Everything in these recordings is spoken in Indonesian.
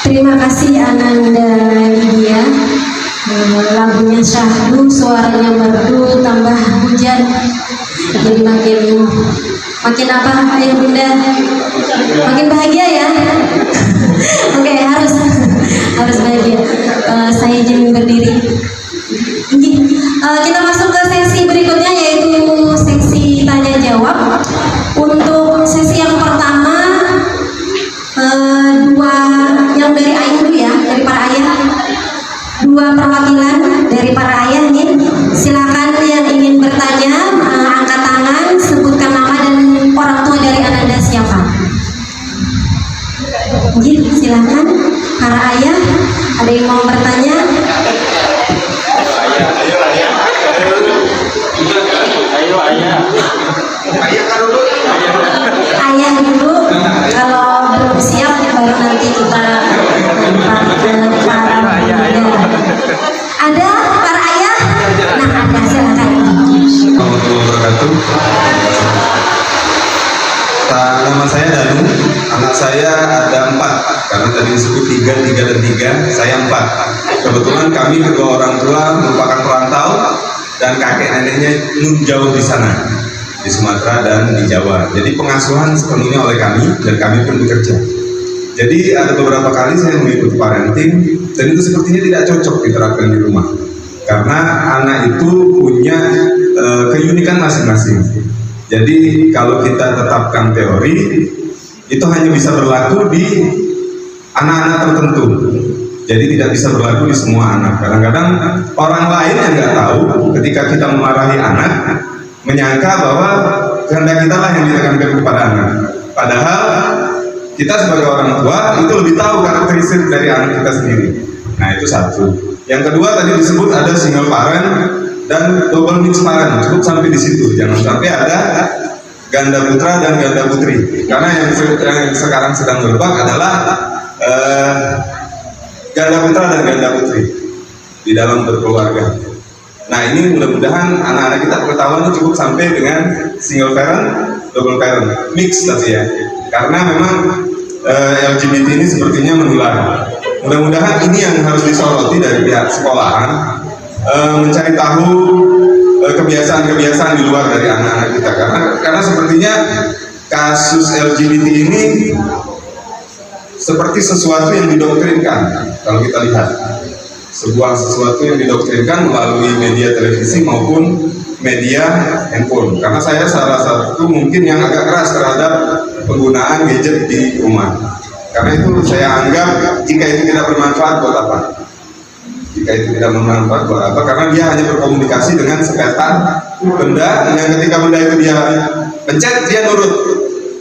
Terima kasih Ananda Lydia. Lagunya syahdu, suaranya merdu, tambah hujan, jadi makin apa ayah bunda, makin bahagia ya. Oke, harus bahagia. Saya izin berdiri. Kita masuk ke sesi berikutnya, yaitu sesi tanya jawab. Untuk sesi yang pertama, dua yang dari ayah dulu ya, dari para ayah. Dua perwakilan dari para ayah nih. Silakan yang ingin bertanya, angkat tangan, sebutkan nama dan orang tua dari Ananda siapa. Silakan para ayah, ada yang mau bertanya? Ayah dulu, kalau belum siap baru nanti kita ada para ayah. Nah, ada, silakan. Assalamualaikum wabarakatuh. Nama saya Danu. Anak saya ada 4, karena tadi disebut 3 dan 3, saya 4. Kebetulan kami kedua orang tua merupakan perantau dan kakek neneknya jauh di sana, di Sumatera dan di Jawa. Jadi pengasuhan sepenuhnya oleh kami dan kami pun bekerja. Jadi ada beberapa kali saya mengikuti parenting dan itu sepertinya tidak cocok diterapkan di rumah karena anak itu punya keunikan masing-masing. Jadi kalau kita tetapkan teori itu hanya bisa berlaku di anak-anak tertentu. Jadi tidak bisa berlaku di semua anak. Kadang-kadang orang lain yang nggak tahu ketika kita memarahi anak menyangka bahwa kehendak kita lah yang ditekankan kepada anak. Padahal kita sebagai orang tua itu lebih tahu karakteristik dari anak kita sendiri. Nah, itu satu. Yang kedua tadi disebut ada single parent dan double mix parent. Cukup sampai di situ. Jangan sampai ada ganda putra dan ganda putri. Karena yang sekarang sedang merebak adalah ganda putra dan ganda putri di dalam berkeluarga. Nah, ini mudah-mudahan anak-anak kita pengetahuan cukup sampai dengan single parent, double parent, mix tapi ya. Karena memang LGBT ini sepertinya menular. Mudah-mudahan ini yang harus disoroti dari pihak sekolahan, mencari tahu kebiasaan-kebiasaan di luar dari anak-anak kita. Karena sepertinya kasus LGBT ini seperti sesuatu yang didoktrinkan. Kalau kita lihat sesuatu yang didoktrinkan melalui media televisi maupun media handphone. Karena saya salah satu mungkin yang agak keras terhadap penggunaan gadget di rumah. Karena itu saya anggap jika itu tidak bermanfaat buat apa? Jika itu tidak bermanfaat buat apa? Karena dia hanya berkomunikasi dengan sepetan benda yang ketika benda itu dia pencet dia nurut.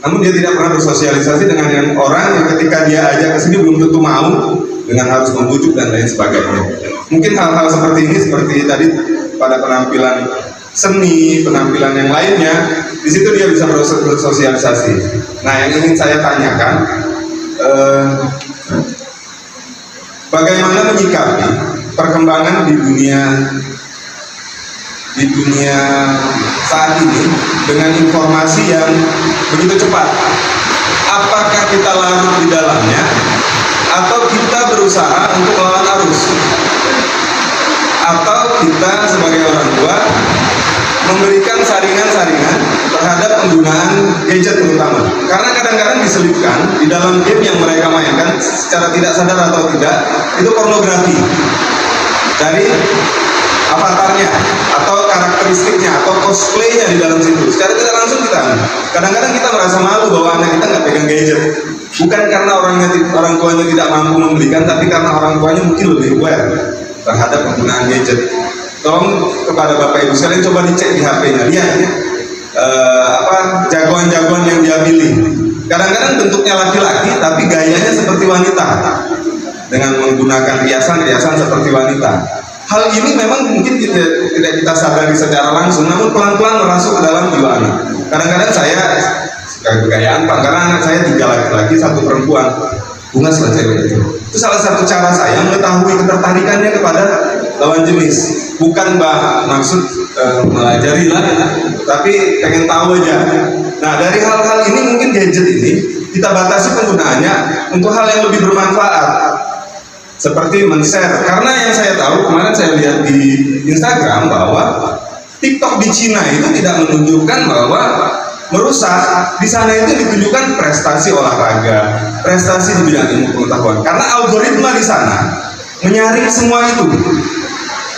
Namun dia tidak pernah bersosialisasi dengan yang orang yang ketika dia ajak ke sini belum tentu mau, dengan harus membujuk dan lain sebagainya. Mungkin hal-hal seperti ini, seperti tadi pada penampilan seni, penampilan yang lainnya, di situ dia bisa bersosialisasi. Nah, yang ingin saya tanyakan, bagaimana menyikapi perkembangan di dunia saat ini dengan informasi yang begitu cepat? Apakah kita larut di dalamnya atau kita berusaha untuk melawan arus? Atau kita sebagai orang tua memberikan saringan-saringan terhadap penggunaan gadget terutama? Karena kadang-kadang diselipkan di dalam game yang mereka mainkan secara tidak sadar atau tidak, itu pornografi dari avatarnya atau karakteristiknya atau cosplaynya di dalam situ. Secara tidak langsung kita kadang-kadang kita merasa malu bahwa anak kita nggak pegang gadget, bukan karena orang tuanya tidak mampu membelikan, tapi karena orang tuanya mungkin lebih aware terhadap penggunaan gadget. Tolong kepada Bapak Ibu sekalian coba dicek di HP-nya, lihat ya, jagoan-jagoan yang dia pilih. Kadang-kadang bentuknya laki-laki tapi gayanya seperti wanita dengan menggunakan riasan-riasan seperti wanita. Hal ini memang mungkin tidak kita sadari secara langsung, namun pelan-pelan merasuk ke dalam jiwa anak. Kadang-kadang saya suka kegayaan Pak, karena anak saya 3 laki-laki 1 perempuan. Bunga salah cewek itu. Itu salah satu cara saya mengetahui ketertarikannya kepada lawan jenis. Bukan maksud melajari lah, tapi pengen tahu aja. Nah, dari hal-hal ini mungkin gadget ini kita batasi penggunaannya untuk hal yang lebih bermanfaat. seperti men-share. Karena yang saya tahu kemarin saya lihat di Instagram bahwa TikTok di Cina itu tidak menunjukkan bahwa merusak. Di sana itu ditunjukkan prestasi olahraga, prestasi di bidang ilmu pengetahuan. Karena algoritma di sana menyaring semua itu.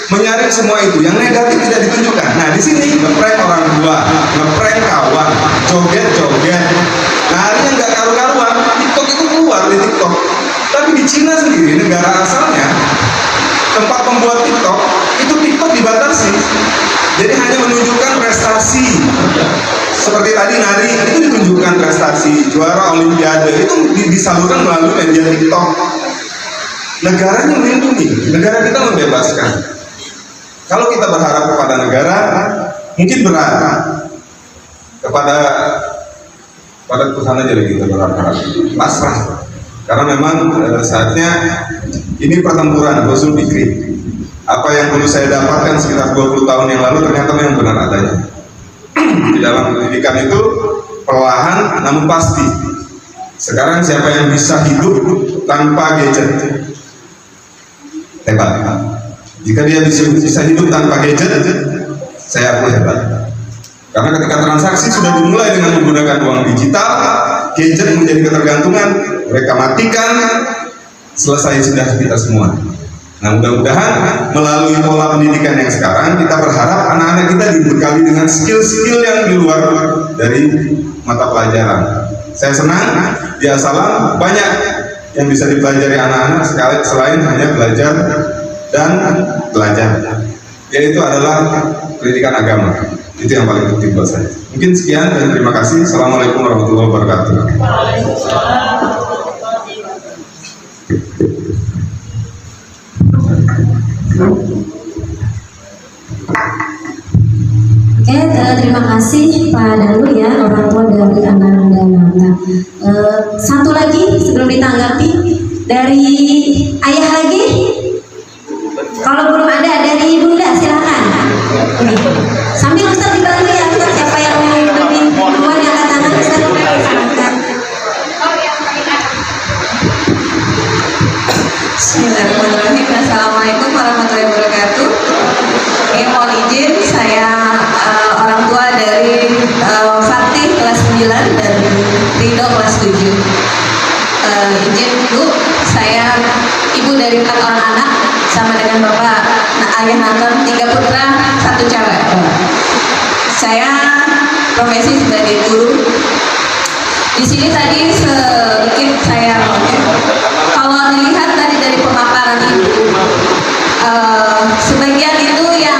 Menyaring semua itu, yang negatif tidak ditunjukkan. Nah di sini ngeprank orang tua, ngeprank kawan, joget-joget. Nah ini nggak karu-karuan. TikTok itu keluar di TikTok. Tapi di Cina sendiri, negara asalnya, tempat pembuat TikTok itu TikTok dibatasi. Jadi hanya menunjukkan prestasi. Seperti tadi nari itu ditunjukkan prestasi, juara olimpiade itu disalurkan melalui media TikTok. Negaranya melindungi, negara kita membebaskan. Kalau kita berharap kepada negara, mungkin berat. Kepada Tuhan aja kita berharap, pasrah. Karena memang saatnya ini pertempuran usul fikri. Apa yang dulu saya dapatkan sekitar 20 tahun yang lalu ternyata memang benar adanya. Di dalam pendidikan itu perlahan namun pasti. Sekarang siapa yang bisa hidup tanpa gadget? Hebat. Jika dia bisa hidup tanpa gadget, saya akui hebat. Karena ketika transaksi sudah dimulai dengan menggunakan uang digital, gadget menjadi ketergantungan, mereka matikan, selesai sudah kita semua. Nah mudah-mudahan melalui pola pendidikan yang sekarang, kita berharap anak-anak kita dibekali dengan skill-skill yang di luar dari mata pelajaran. Saya senang di Al-Salam banyak yang bisa dipelajari anak-anak sekali selain hanya belajar dan belajar, yaitu adalah pendidikan agama. Itu yang paling penting buat saya. Mungkin sekian dan terima kasih. Assalamualaikum warahmatullahi wabarakatuh. Oke, terima kasih Pak Dalu ya, orang tua dari Ananda Mata. Satu lagi sebelum ditanggapi dari ayah lagi. Kalau belum ada dari Bunda silakan. Sambil Ustaz dibantu ya, Ustaz, siapa yang lebih duluan yang angkat tangan Ustaz silakan. Bismillahirrahmanirrahim. Assalamualaikum warahmatullahi wabarakatuh. Ini mohon izin, saya orang tua dari Fatih kelas 9 dan Ridho kelas 7. Izin dulu, saya ibu dari 4 orang anak sama dengan bapak ayah nonton 3 putra 1 cewek. Saya profesi sebagai guru. Di sini tadi sedikit saya kalau melihat tadi dari pemaparan ibu, sebagian itu yang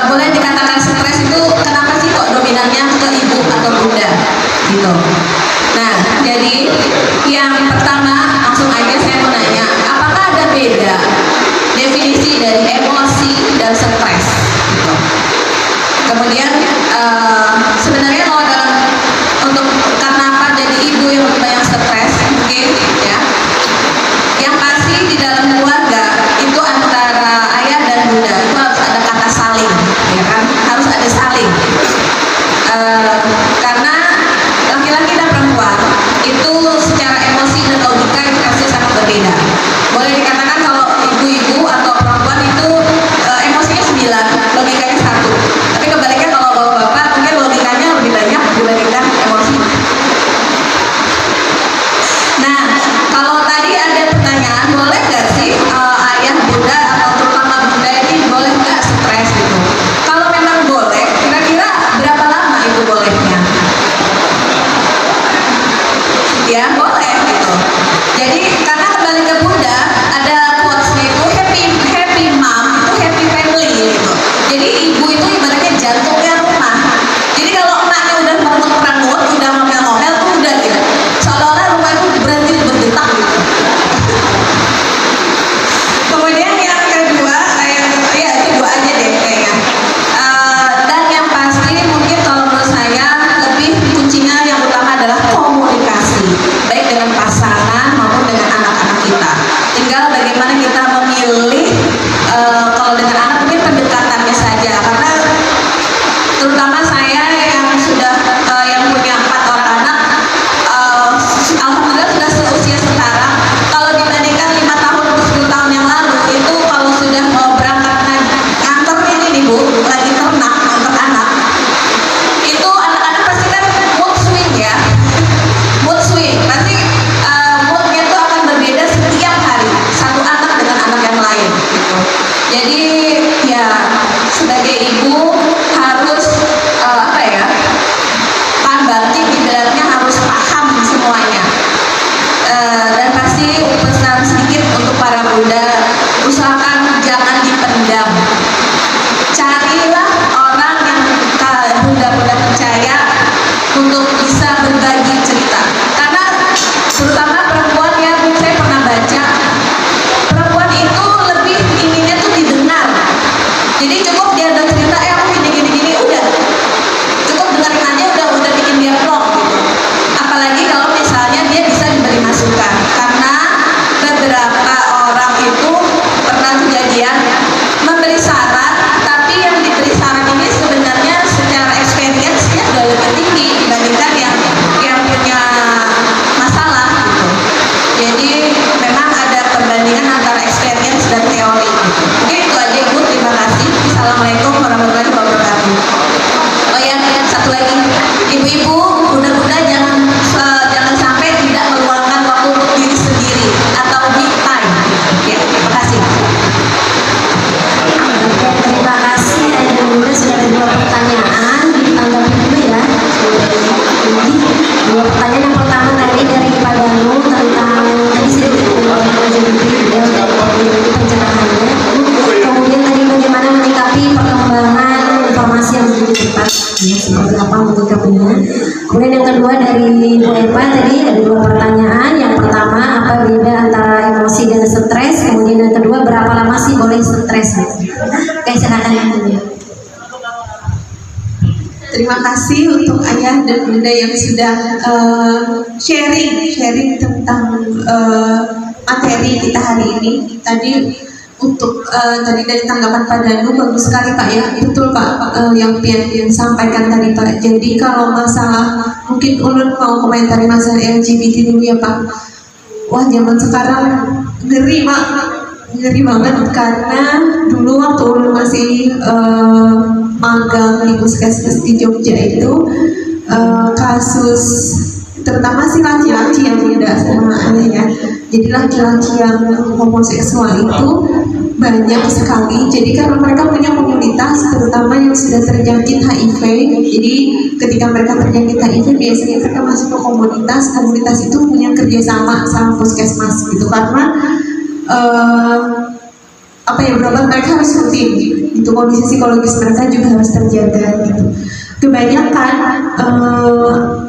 boleh dikatakan stres itu kenapa sih kok dominannya ke ibu atau bunda gitu. Nah jadi yang pertama langsung aja saya mau nanya, apakah ada beda definisi dari emosi dan stres gitu. Kemudian sebenarnya kalau dalam untuk karena apa jadi ibu yang lebih banyak stres mungkin ya, yang pasti di dalam keluarga itu antara ayah dan bunda itu harus ada kata saling, ya kan, harus ada saling. Karena laki-laki dan perempuan itu secara emosi dan logika itu pasti sangat berbeda. Boleh dikatakan kalau ibu-ibu atau perempuan itu emosinya 9, logikanya 1. Tapi kebaliknya kalau presiden stres, kemudian yang kedua berapa lama sih boleh stres? Oke, silakan yang punya. Terima kasih untuk ayah dan bunda yang sudah sharing tentang materi kita hari ini. Tadi untuk tadi dari tanggapan Pak Danu bagus sekali Pak ya, betul Pak yang Pian sampaikan tadi Pak. Jadi kalau masalah mungkin ulun mau komentari masalah LGBT dulu ya Pak. Wah zaman sekarang ngeri Pak, ngeri banget karena dulu waktu ulun masih magang di puskesmas di Jogja itu kasus terutama si laki-laki yang tidak sama ayah ya. Jadi laki-laki yang homoseksual itu banyak sekali. Jadi karena mereka punya komunitas terutama yang sudah terjangkit HIV. Jadi ketika mereka terjangkit HIV biasanya mereka masuk ke komunitas itu punya kerjasama sama puskesmas gitu karena berobat mereka harus rutin itu, kondisi psikologis mereka juga harus terjaga gitu. Kebanyakan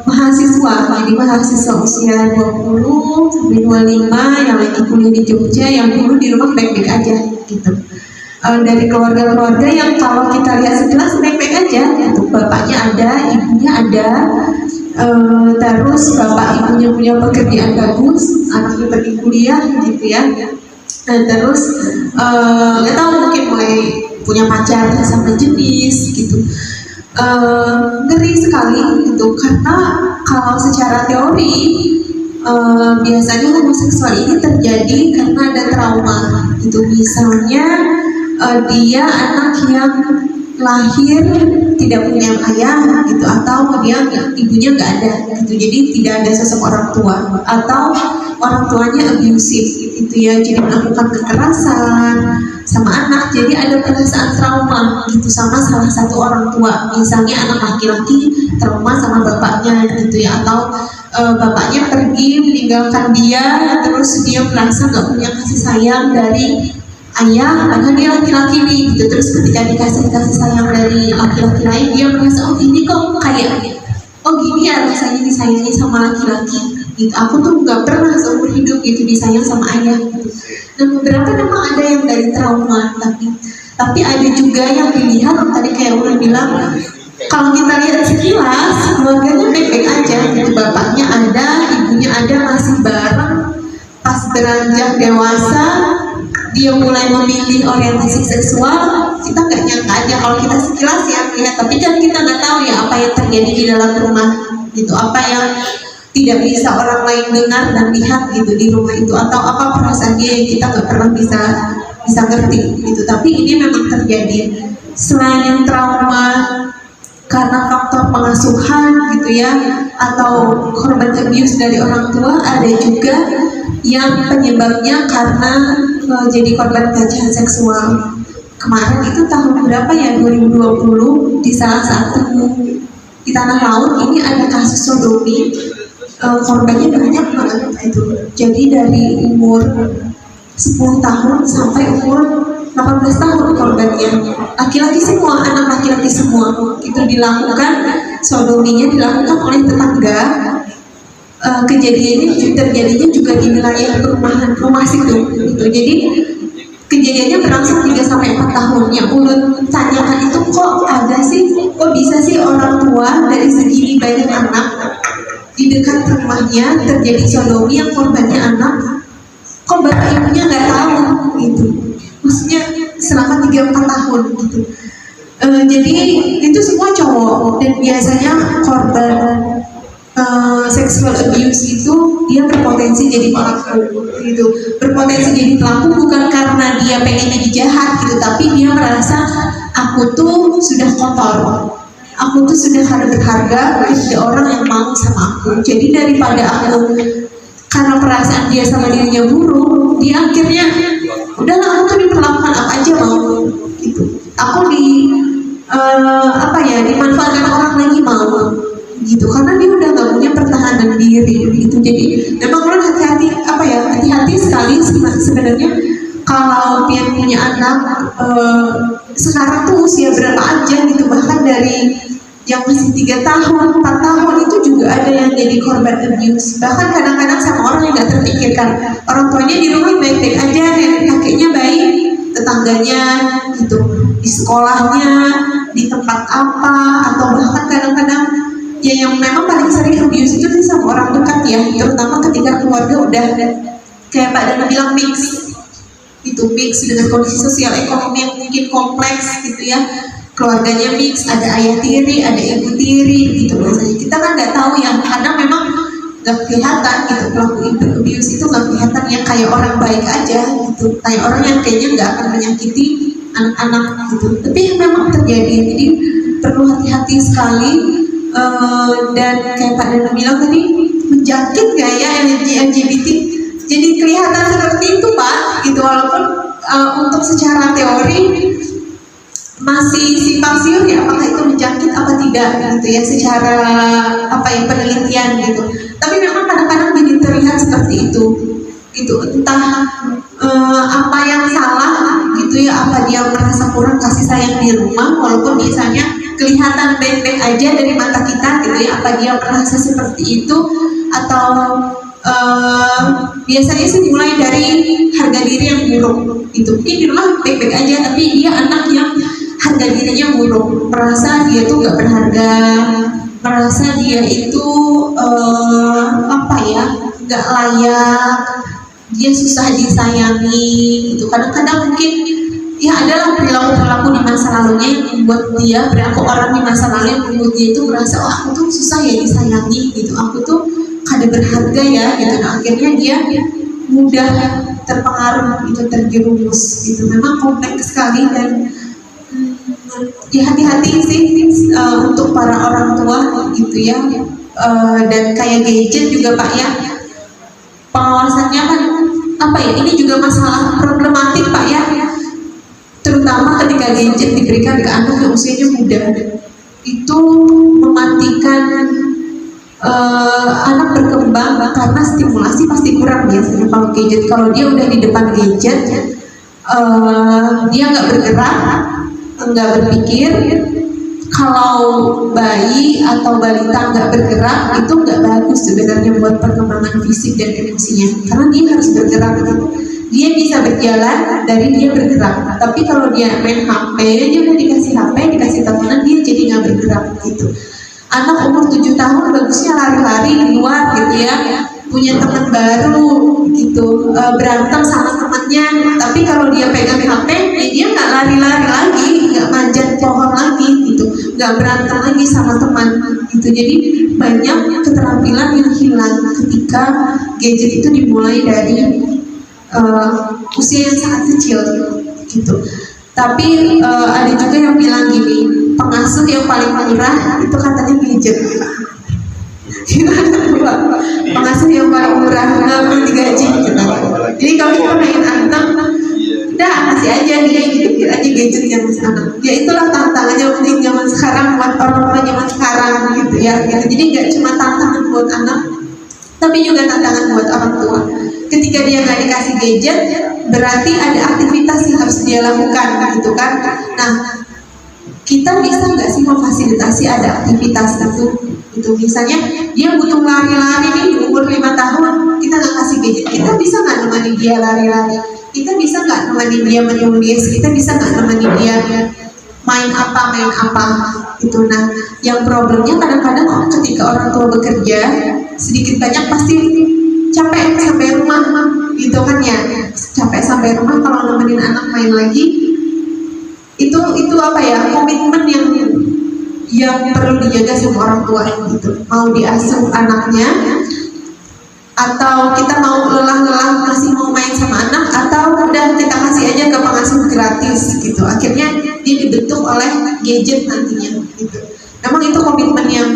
mahasiswa, jadi mahasiswa usia 20 sampai 25 yang lagi kuliah di Jogja yang dulu di rumah baik-baik aja gitu. Dari keluarga-keluarga yang kalau kita lihat sekilas baik-baik aja gitu. Bapaknya ada, ibunya ada, terus bapak ibunya punya pekerjaan bagus, anaknya pergi kuliah gitu ya. Dan terus nggak tahu mungkin mulai punya pacar sama jenis gitu. Ngeri sekali gitu karena kalau secara teori biasanya homoseksual ini terjadi karena ada trauma gitu. Misalnya dia anak yang lahir tidak punya ayah gitu, atau dia ibunya nggak ada gitu, jadi tidak ada sosok orang tua, atau orang tuanya abusive gitu ya, jadi melakukan kekerasan sama anak, jadi ada perasaan trauma gitu sama salah satu orang tua, misalnya anak laki-laki trauma sama bapaknya gitu ya, atau bapaknya pergi meninggalkan dia, terus dia merasa nggak punya kasih sayang dari ayah karena dia laki-laki nih gitu. Terus ketika dikasih kasih sayang dari laki-laki lain dia merasa oh ini kok kayak oh gini ya rasanya disayangi sama laki-laki gitu. Aku tuh nggak pernah seumur hidup gitu disayang sama ayah gitu. Dan beberapa memang ada yang dari trauma, tapi ada juga yang dilihat tadi kayak udah bilang kalau kita lihat sekilas keluarganya baik-baik aja gitu, bapaknya ada, ibunya ada, masih bareng. Pas beranjak dewasa dia mulai memilih orientasi seksual, kita nggak nyangka aja kalau kita sekilas ya melihat, tapi kan kita nggak tahu ya apa yang terjadi di dalam rumah gitu, apa yang tidak bisa orang lain dengar dan lihat gitu di rumah itu, atau apa perasaan dia yang kita nggak pernah bisa ngerti gitu. Tapi ini memang terjadi. Selain trauma karena faktor pengasuhan gitu ya, atau korban abuse dari orang tua, ada juga yang penyebabnya karena jadi korban pelecehan seksual. Kemarin itu tahun berapa ya, 2020, di salah satu di Tanah Laut ini ada kasus sodomi, korbannya banyak banget itu. Jadi dari umur 10 tahun sampai umur 18 tahun korbannya, laki-laki semua, anak laki-laki semua. Itu dilakukan, sodominya dilakukan oleh tetangga. Kejadian ini terjadinya juga di wilayah perumahan rumah situ gitu. Jadi kejadiannya berlangsung 3-4 tahun. Yang ulun tanyakan itu kok ada sih, kok bisa sih orang tua dari segini banyak anak di dekat rumahnya terjadi sodomi yang korbannya anak, kok bapak ibunya nggak tahu gitu. Maksudnya selama 3-4 tahun gitu. Jadi itu semua cowok, dan biasanya korban sexual abuse itu dia berpotensi jadi pelaku gitu, berpotensi jadi pelaku bukan karena dia pengen jadi jahat gitu, tapi dia merasa aku tuh sudah kotor, aku tuh sudah harus berharga, ada orang yang mau sama aku, jadi daripada aku karena perasaan dia sama dirinya buruk, dia akhirnya udahlah aku tuh diperlakukan apa aja mau gitu, aku dimanfaatkan orang lagi mau gitu, karena dia udah nggak punya pertahanan diri gitu. Jadi memang lo hati-hati sekali sebenarnya kalau dia punya anak sekarang tuh usia berapa aja gitu, bahkan dari yang masih 3 tahun, 4 tahun itu juga ada yang jadi korban abuse. Bahkan kadang-kadang sama orang yang nggak terpikirkan. Orang tuanya di rumah baik-baik aja, nenek kakeknya baik, tetangganya gitu, di sekolahnya, di tempat apa, atau bahkan kadang-kadang ya yang memang paling sering abuse itu sama orang dekat ya, terutama ketika keluarga udah kayak Pak Dana bilang mix, itu mix dengan kondisi sosial ekonomi yang mungkin kompleks gitu ya. Keluarganya mix, ada ayah tiri, ada ibu tiri gitu biasanya. Kita kan nggak tahu yang kadang memang nggak kelihatan gitu, pelaku abuse itu nggak kelihatan yang kayak orang baik aja gitu, kayak orang yang kayaknya nggak akan menyakiti anak-anak gitu, tapi memang terjadi. Jadi perlu hati-hati sekali. Dan kayak Pak Dana bilang tadi, menjangkit nggak ya LGBT, jadi kelihatan seperti itu Pak gitu, walaupun untuk secara teori masih simpang siur ya apakah itu menjangkit apa tidak gitu ya, secara apa ya penelitian gitu. Tapi memang kadang-kadang jadi terlihat seperti itu gitu, entah apa yang salah gitu ya, apa dia merasa kurang kasih sayang di rumah walaupun misalnya kelihatan baik-baik aja dari mata kita gitu ya, apa dia merasa seperti itu, atau biasanya sih mulai dari harga diri yang buruk gitu. Mungkin di rumah baik-baik aja tapi dia anak yang harga dirinya buruk, merasa dia tuh nggak berharga, merasa dia itu apa ya, nggak layak, dia susah disayangi gitu. Kadang-kadang mungkin ya adalah perilaku-perilaku di masa lalunya yang membuat dia, perilaku orang di masa lalu yang membuat dia itu merasa oh aku tuh susah ya disayangi gitu, aku tuh kada berharga ya gitu. Nah akhirnya dia mudah terpengaruh gitu, terjerumus gitu. Memang kompleks sekali dan ya hati-hati sih untuk para orang tua gitu ya. Dan kayak gadget juga Pak ya, pengawasannya kan apa ya, ini juga masalah problematik Pak ya, terutama ketika gadget diberikan ke anak yang usianya muda, itu mematikan anak berkembang karena stimulasi pasti kurang biasanya kalau gadget. Kalau dia udah di depan gadget, dia nggak bergerak, nggak berpikir. Kalau bayi atau balita nggak bergerak itu nggak bagus sebenarnya buat perkembangan fisik dan emosinya, karena dia harus bergerak gitu. Dia bisa berjalan dari dia bergerak, tapi kalau dia main HP, dia udah dikasih HP, dikasih teleponan, dia jadi nggak bergerak gitu. Anak umur 7 tahun bagusnya lari-lari di luar gitu ya, punya teman baru gitu, berantem sama temannya. Tapi kalau dia pegang HP, ya dia nggak lari-lari lagi, nggak manjat pohon lagi gitu, nggak berantem lagi sama teman gitu. Jadi banyak keterampilan yang hilang ketika gadget itu dimulai dari usia yang sangat kecil gitu. Tapi ada juga yang bilang gini, pengasuh yang paling murah itu katanya gadget. Pengasuh yang paling murah nggak perlu digaji gitu. Jadi kalau kita pengen anak, udah kasih aja nih, gitu aja gadget yang anak. Ya itulah tantangannya penting zaman sekarang buat orang-orang zaman sekarang gitu ya. Gitu. Jadi nggak cuma tantangan buat anak, tapi juga tantangan buat orang tua. Ketika dia nggak dikasih gadget, berarti ada aktivitas yang harus dia lakukan gitu kan. Nah, kita bisa nggak sih memfasilitasi ada aktivitas itu? Itu misalnya dia butuh lari-lari nih di umur 5 tahun, kita nggak kasih gadget, kita bisa nggak nemani dia lari-lari? Kita bisa nggak nemani dia menulis? Kita bisa nggak nemani dia main apa itu? Nah, yang problemnya kadang-kadang ketika orang tua bekerja sedikit banyak pasti capek sampai rumah gitu kan ya, capek sampai rumah kalau nemenin anak main lagi itu apa ya, komitmen yang perlu dijaga sama orang tua gitu. Mau diasuh anaknya atau kita mau lelah-lelah masih mau main sama anak, atau udah kita kasih aja ke pengasuh gratis gitu, akhirnya dia dibentuk oleh gadget nantinya gitu. Memang itu komitmen yang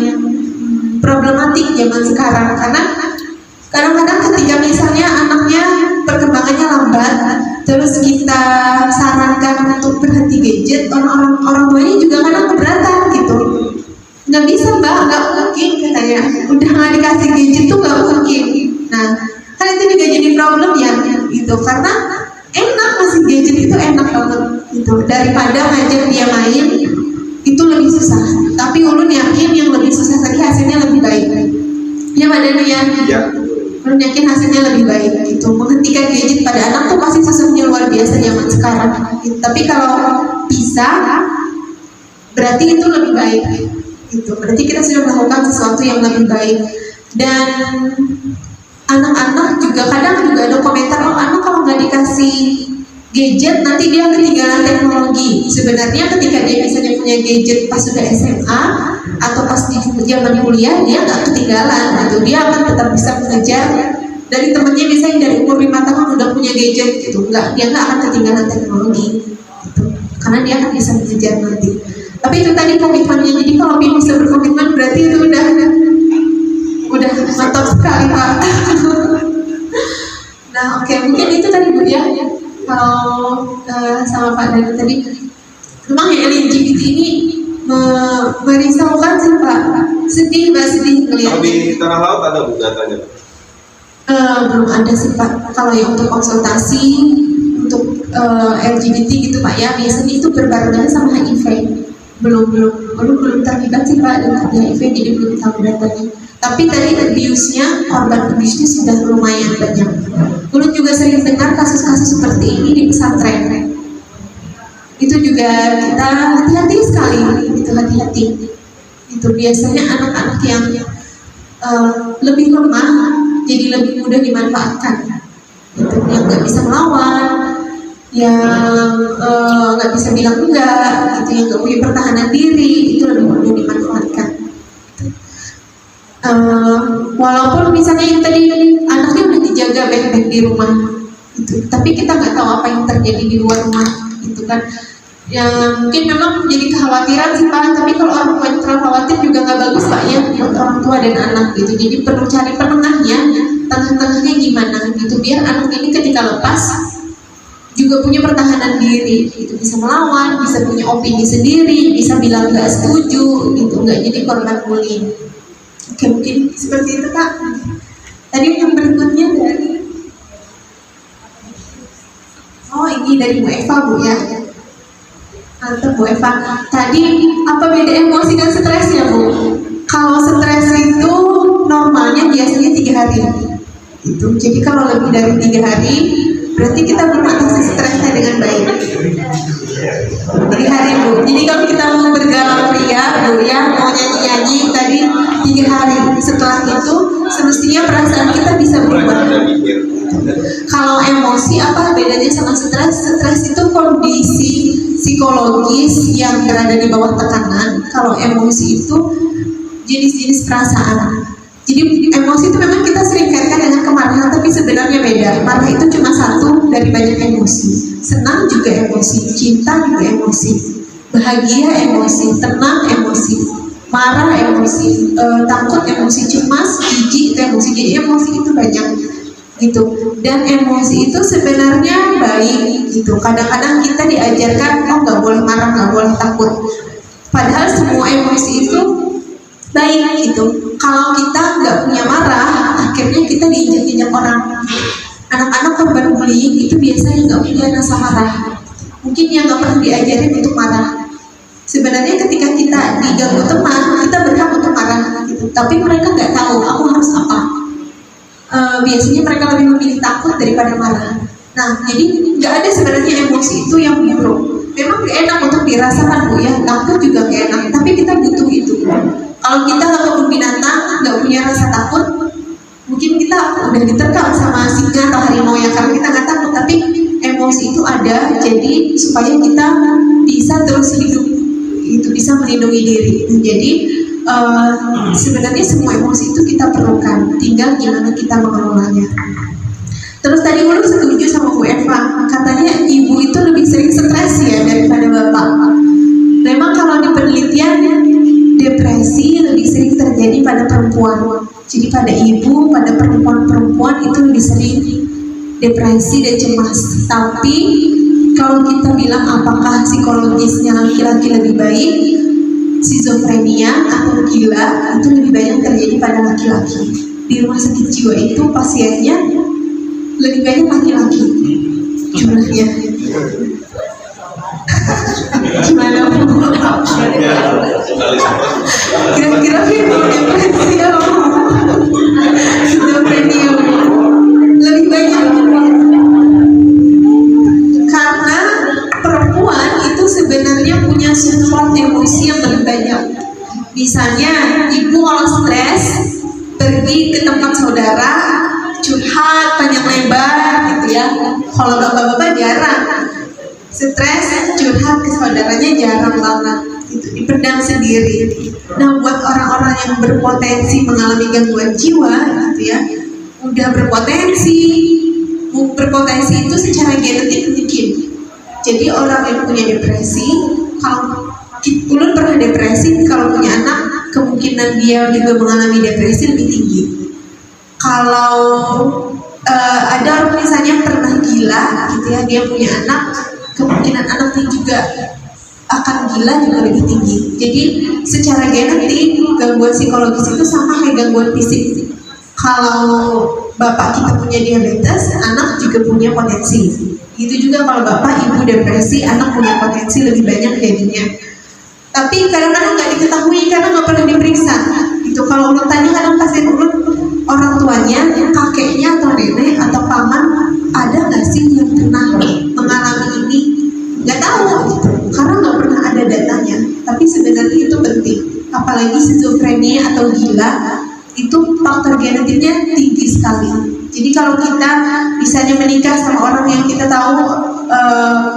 problematik zaman sekarang, karena kadang-kadang ketika misalnya anaknya perkembangannya lambat, terus kita sarankan untuk berhenti gadget, orang tuanya juga kadang keberatan gitu. Nggak bisa mbak, nggak mungkin katanya, udah nggak dikasih gadget tuh nggak mungkin. Nah, kan itu juga jadi problem ya gitu, karena enak masih gadget itu enak banget gitu, daripada ngajak dia main itu lebih susah. Tapi ulun yakin yang lebih susah tadi hasilnya lebih baik. Ya Pak Danu ya. Ya. Ulun yakin hasilnya lebih baik gitu. Menghentikan gadget pada anak tuh pasti susahnya luar biasa zaman sekarang. Tapi kalau bisa, berarti itu lebih baik. Gitu. Berarti kita sudah melakukan sesuatu yang lebih baik. Dan anak-anak juga kadang juga ada komentar, oh anak kalau nggak dikasih gadget nanti dia ketinggalan teknologi. Sebenarnya ketika dia misalnya punya gadget pas sudah SMA atau pas di zaman kuliah, dia nggak ketinggalan gitu. Dia akan tetap bisa mengejar dari temennya, misalnya dari umur 5 tahun udah punya gadget gitu. Dia nggak akan ketinggalan teknologi gitu. Karena dia akan bisa mengejar nanti. Tapi itu tadi komitmennya. Jadi kalau dia bisa berkomitmen berarti itu udah mantap sekali Pak. Nah oke, mungkin itu tadi Bu ya. Kalau sama Pak Danu tadi, memang ya LGBT ini merisaukan sih Pak. Sedih melihat. Kalau di tanah laut ada Bu datanya? Belum ada sih Pak. Kalau yang untuk konsultasi untuk LGBT gitu Pak ya, biasanya itu berbarengan sama HIV. Belum terlibat sih Pak dengan HIV, jadi belum tahu datanya. Tapi tadi korban abuse-nya sudah lumayan banyak. Ulun juga sering dengar kasus-kasus seperti ini di pesantren. Itu juga kita hati-hati sekali, itu hati-hati. Itu biasanya anak-anak yang lebih lemah, jadi lebih mudah dimanfaatkan. Itu yang nggak bisa melawan, yang nggak bisa bilang enggak, itu yang nggak punya pertahanan diri, itu lebih mudah dimanfaatkan. Walaupun misalnya yang tadi anaknya udah dijaga baik-baik di rumah gitu, tapi kita nggak tahu apa yang terjadi di luar rumah gitu kan. Ya mungkin memang menjadi kekhawatiran sih Pak, tapi kalau orang tua terlalu khawatir juga nggak bagus Pak ya buat orang tua dan anak gitu. Jadi perlu cari penengahnya, tengah-tengahnya gimana gitu, biar anak ini ketika lepas juga punya pertahanan diri gitu, bisa melawan, bisa punya opini sendiri, bisa bilang nggak setuju gitu, nggak jadi korban bullying. Oke, mungkin seperti itu Kak. Tadi yang berikutnya ini dari Bu Eva Bu ya. Mantap Bu Eva. Tadi apa beda emosi dan stres ya Bu? Kalau stres itu normalnya biasanya 3 hari. Itu. Jadi kalau lebih dari 3 hari, berarti kita belum mengatasi stresnya dengan baik. 3 hari Bu. Jadi kalau kita mau bergalau ria Bu ya, mau nyanyi-nyanyi tadi 3 hari. Setelah itu semestinya perasaan kita bisa berubah. Kalau emosi apa bedanya sama stres? Stres itu kondisi psikologis yang berada di bawah tekanan. Kalau emosi itu jenis-jenis perasaan. Jadi emosi itu memang kita sering kaitkan dengan kemarahan, tapi sebenarnya beda. Marah itu cuma satu dari banyak emosi. Senang juga emosi, cinta juga emosi, bahagia emosi, tenang emosi, marah emosi, takut emosi, cemas, jijik emosi. Jadi emosi itu banyak gitu. Dan emosi itu sebenarnya baik gitu. Kadang-kadang kita diajarkan nggak boleh marah, nggak boleh takut. Padahal semua emosi itu baik gitu. Kalau kita nggak punya marah, akhirnya kita diinjak-injak orang. Anak-anak korban bullying itu biasanya nggak punya rasa marah. Mungkin yang nggak pernah diajarin untuk marah. Sebenarnya ketika kita diganggu teman, kita berhak untuk marah gitu. Tapi mereka nggak tahu aku harus apa. Biasanya mereka lebih memilih takut daripada marah. Nah, jadi nggak ada sebenarnya emosi itu yang buruk. Memang gak enak untuk dirasakan Bu ya, takut juga gak enak. Tapi kita butuh itu. Kalau kita ke kebun binatang nggak punya rasa takut, mungkin kita udah diterkam sama singa atau harimau ya, karena kita nggak takut. Tapi emosi itu ada, jadi supaya kita bisa terus hidup, itu bisa melindungi diri. Jadi sebenarnya semua emosi itu kita perlukan, tinggal gimana kita mengelolanya. Terus tadi Ulun setuju sama Bu Eva, katanya ibu itu lebih sering stres ya daripada bapak. Memang kalau di penelitian depresi lebih sering terjadi pada perempuan. Jadi pada ibu, pada perempuan-perempuan itu lebih sering depresi dan cemas. Tapi kalau kita bilang apakah psikologisnya laki-laki lebih baik, skizofrenia atau gila itu lebih banyak terjadi pada laki-laki. Di rumah sakit jiwa itu pasiennya lebih banyak laki-laki jumlahnya. Gimana Bu? Misalnya ibu kalau stres pergi ke tempat saudara curhat panjang lebar gitu ya. Kalau bapak-bapak jarang stres curhat ke saudaranya, jarang banget, itu dipendam sendiri. Nah, buat orang-orang yang berpotensi mengalami gangguan jiwa gitu ya, udah berpotensi itu secara genetik mungkin. Jadi orang yang punya depresi, kalau ulun pernah depresi, kalau punya anak kemungkinan dia juga mengalami depresi lebih tinggi. Kalau ada orang misalnya pernah gila gitu ya, dia punya anak, kemungkinan anaknya juga akan gila juga lebih tinggi. Jadi secara genetik gangguan psikologis itu sama kayak gangguan fisik. Kalau bapak kita punya diabetes, anak juga punya potensi. Itu juga kalau bapak ibu depresi, anak punya potensi lebih banyak jadinya. Tapi kadang-kadang nggak diketahui karena nggak pernah diperiksa. Itu kalau ulun tanya kadang pasien ulun, orang tuanya, kakeknya atau nenek atau paman ada nggak sih yang pernah mengalami ini? Nggak tahu gitu, karena nggak pernah ada datanya. Tapi sebenarnya itu penting, apalagi skizofrenia atau gila itu faktor genetiknya tinggi sekali. Jadi kalau kita misalnya menikah sama orang yang kita tahu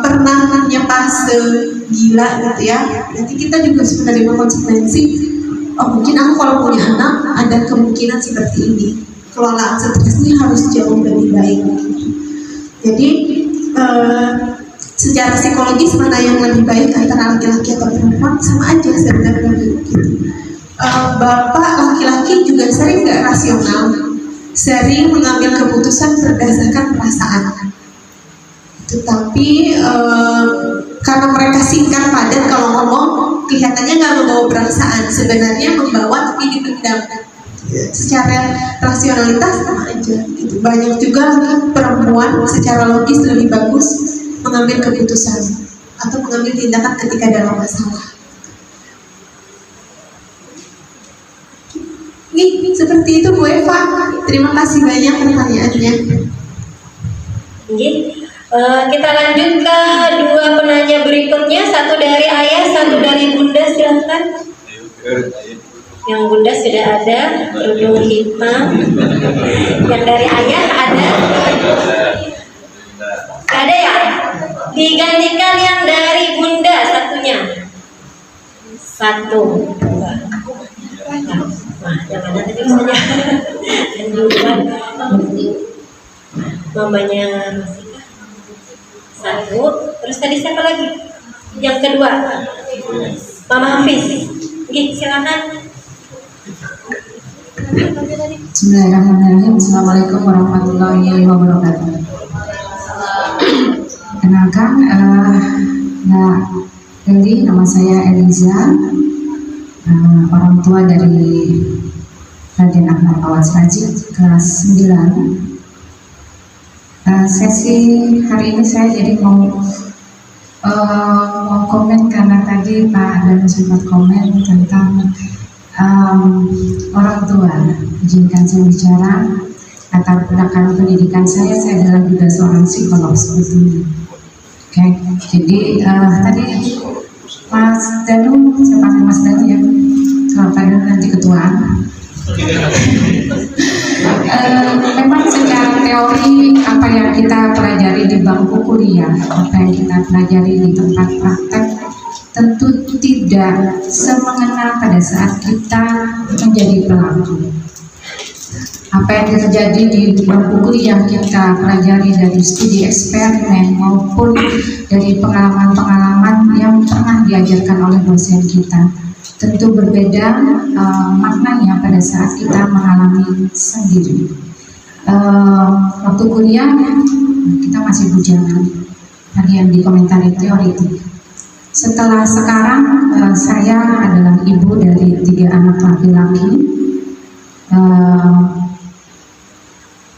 pernah punya fase gila gitu ya, nanti kita juga sudah menerima konsekuensi. Oh, mungkin aku kalau punya anak ada kemungkinan seperti ini. Kelolaan stresnya harus jauh lebih baik. Jadi secara psikologis mana yang lebih baik antara laki-laki atau perempuan sama aja sebenarnya gitu. Bapak laki-laki juga sering nggak rasional, sering mengambil keputusan berdasarkan perasaan. Tetapi karena mereka singkat padat kalau ngomong kelihatannya nggak membawa perasaan, sebenarnya membawa tapi dipendam. Secara rasionalitas sama aja gitu. Banyak juga perempuan secara logis lebih bagus mengambil keputusan atau mengambil tindakan ketika dalam masalah. Nih, seperti itu Bu Eva. Terima kasih banyak pertanyaannya. Kita lanjut ke dua penanya berikutnya, satu dari ayah, satu dari bunda, silakan. Yang bunda sudah ada, kerudung hitam. Yang dari ayah ada? Ada ya? Digantikan yang dari bunda satunya. Satu, dua. Nah, yang ada tadi misalnya mamanya satu, terus tadi siapa lagi? Yang kedua, Mama Hafiz. Silakan. Bismillahirrahmanirrahim. Assalamualaikum warahmatullahi wabarakatuh. Kenalkan, jadi nama saya Eliza, orang tua dari Raden Ahmad Awas Rajid, kelas 9. Sesi hari ini saya jadi mau komen karena tadi Pak Dan sempat komen tentang orang tua. Izinkan saya bicara. Latar belakang pendidikan saya adalah juga seorang psikolog sebetulnya. Oke, jadi tadi Mas Danu, saya panggil Mas Danu ya. Kalau Pak Danu nanti ketuaan. Memang secara teori apa yang kita pelajari di bangku kuliah, apa yang kita pelajari di tempat praktek tentu tidak semengena pada saat kita menjadi pelaku. Apa yang terjadi di bangku kuliah kita pelajari dari studi eksperimen maupun dari pengalaman-pengalaman yang pernah diajarkan oleh dosen kita tentu berbeda maknanya pada saat kita mengalami sendiri. Waktu kuliah kita masih bujangan, tadi yang dikomentari teori. Setelah sekarang saya adalah ibu dari 3 anak laki-laki.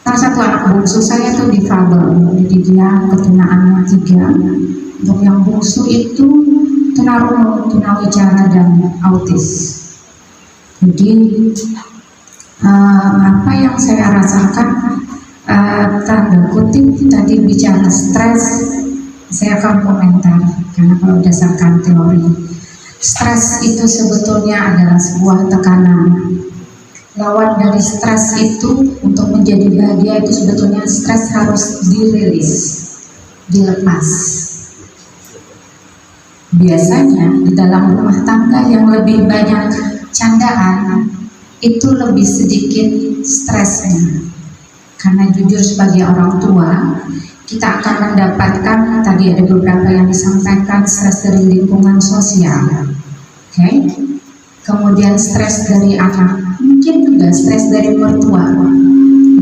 Salah satu anak bungsu saya itu difabel, jadi dia ketunaannya 3. Untuk yang bungsu itu tunawicara dan autis. Jadi apa yang saya rasakan, tanda kutip tadi bicara stres, saya akan komentar karena kalau berdasarkan teori Stres itu sebetulnya adalah sebuah tekanan. Lawan dari stres itu untuk menjadi bahagia itu sebetulnya stres harus dirilis, dilepas. Biasanya di dalam rumah tangga yang lebih banyak candaan itu lebih sedikit stresnya. Karena jujur sebagai orang tua, kita akan mendapatkan, tadi ada beberapa yang disampaikan, stres dari lingkungan sosial, oke? Kemudian stres dari anak, mungkin juga stres dari mertua.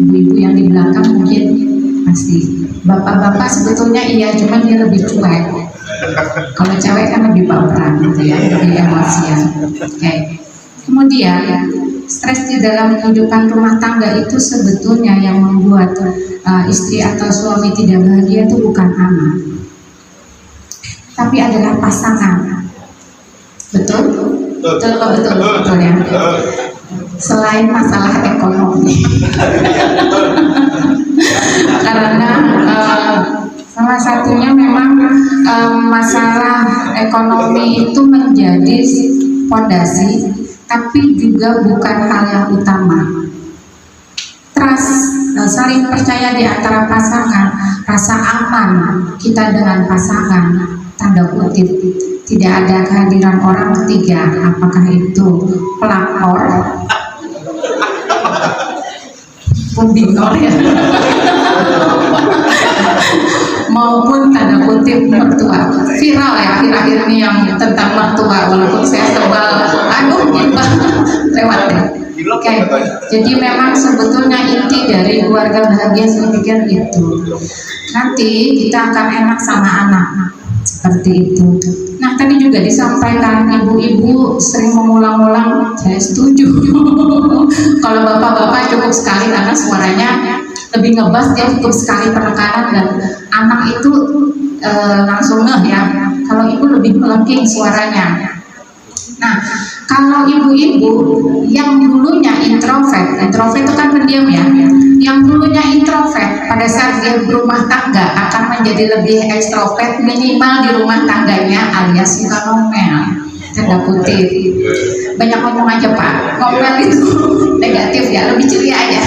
Ibu-ibu yang di belakang mungkin pasti. Bapak-bapak sebetulnya iya, cuman dia lebih cuek. Kalau cewek kan lebih baperan gitu ya, lebih emosian. Oke. Kemudian stres di dalam kehidupan rumah tangga itu sebetulnya yang membuat istri atau suami tidak bahagia itu bukan anak, tapi adalah pasangan. Betul? Betul apa betul? Betul ya. Selain masalah ekonomi, karena salah satunya memang masalah ekonomi itu menjadi fondasi, tapi juga bukan hal yang utama. Trust, saling percaya di antara pasangan, rasa aman kita dengan pasangan, tanda kutip, tidak ada kehadiran orang ketiga, apakah itu pelakor, pembinor ya, maupun tanda kutip mertua. Viral ya akhir-akhir ini yang tentang mertua, walaupun saya sebal, aduh nyebal lewat deh. Oke, jadi memang sebetulnya inti dari keluarga bahagia saya pikir itu. Nanti kita akan enak sama anak, seperti itu. Nah tadi juga disampaikan ibu-ibu sering mengulang-ulang, saya setuju. Kalau bapak-bapak cukup sekali karena suaranya lebih ngebas, dia cukup sekali penekanan dan anak itu langsung ngeh ya. Kalau ibu lebih melengking suaranya. Nah kalau ibu-ibu yang dulunya introvert itu kan pendiam ya, yang dulunya introvert pada saat dia berumah tangga akan menjadi lebih ekstrovert, minimal di rumah tangganya alias suka ngomel, tanda kutip. Banyak ngomong aja Pak, ngomel itu negatif ya, lebih ceria aja.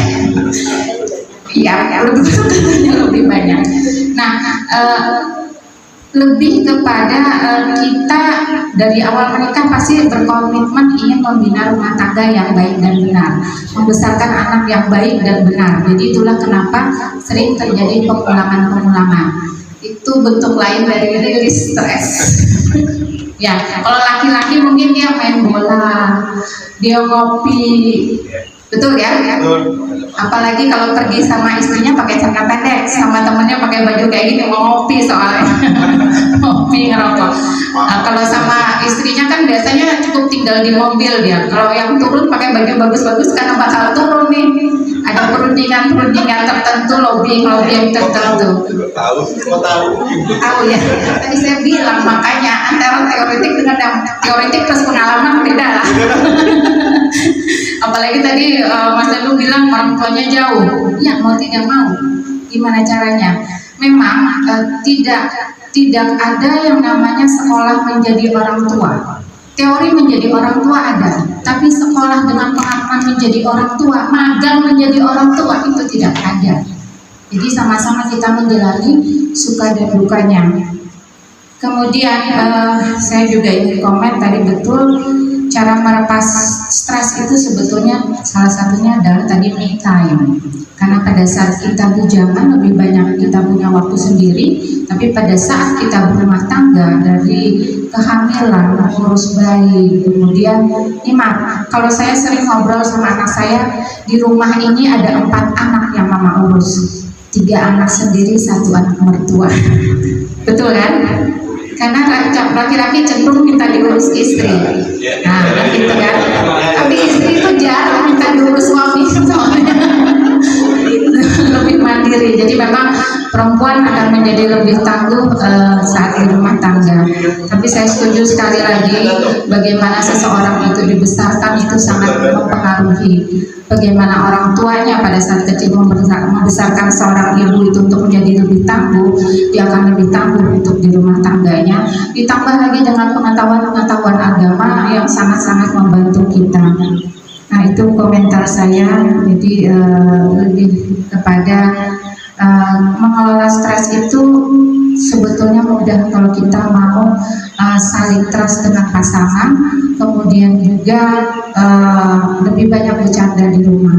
Iya, lebih banyak. Nah, lebih kepada kita dari awal menikah pasti berkomitmen ingin membina rumah tangga yang baik dan benar, membesarkan anak yang baik dan benar. Jadi itulah kenapa sering terjadi pengulangan-pengulangan. Itu bentuk lain dari rilis stres. Ya, kalau laki-laki mungkin dia main bola, dia ngopi, betul ya? Apalagi kalau pergi sama istrinya pakai celana pendek, sama temennya pakai baju kayak gini, mau ngopi soalnya. Ngopi ngerokok. Nah, kalau sama istrinya kan biasanya cukup tinggal di mobil dia. Kalau yang turun pakai baju bagus-bagus karena bakal turun nih. Ada perundingan tertentu, lobbying tertentu. Tahu ya. Tadi saya bilang makanya antara teoretik dengan teoretik plus pengalaman beda lah. Apalagi tadi Mas Danu bilang orang tuanya jauh. Ya mau tidak mau. Gimana caranya? Memang tidak ada yang namanya sekolah menjadi orang tua. Teori menjadi orang tua ada, tapi sekolah dengan pengalaman menjadi orang tua, magang menjadi orang tua itu tidak ada. Jadi sama-sama kita menjalani suka dan dukanya. Kemudian saya juga ingin komen tadi betul, cara melepas stres itu sebetulnya salah satunya adalah tadi me time. Karena pada saat kita bujangan lebih banyak kita punya waktu sendiri, tapi pada saat kita berumah tangga dari kehamilan, mengurus bayi, kemudian kalau saya sering ngobrol sama anak saya, di rumah ini ada 4 anak yang mama urus, 3 anak sendiri, 1 anak mertua. Betul kan? Karena laki-laki cenderung minta diurus istri. Nah, gitu kan. Tapi istri itu jarang minta diurus suami soalnya lebih mandiri. Jadi memang perempuan akan menjadi lebih tangguh saat di rumah tangga. Tapi saya setuju sekali lagi, bagaimana seseorang itu dibesarkan itu sangat mempengaruhi. Bagaimana orang tuanya pada saat kecil membesarkan seorang ibu itu untuk menjadi lebih tangguh, dia akan lebih tangguh untuk di rumah tangganya. Ditambah lagi dengan pengetahuan agama yang sangat-sangat membantu kita. Nah, itu komentar saya. Jadi lebih kepada mengelola stres itu sebetulnya mudah kalau kita mau saling trust dengan pasangan, kemudian juga lebih banyak bercanda di rumah.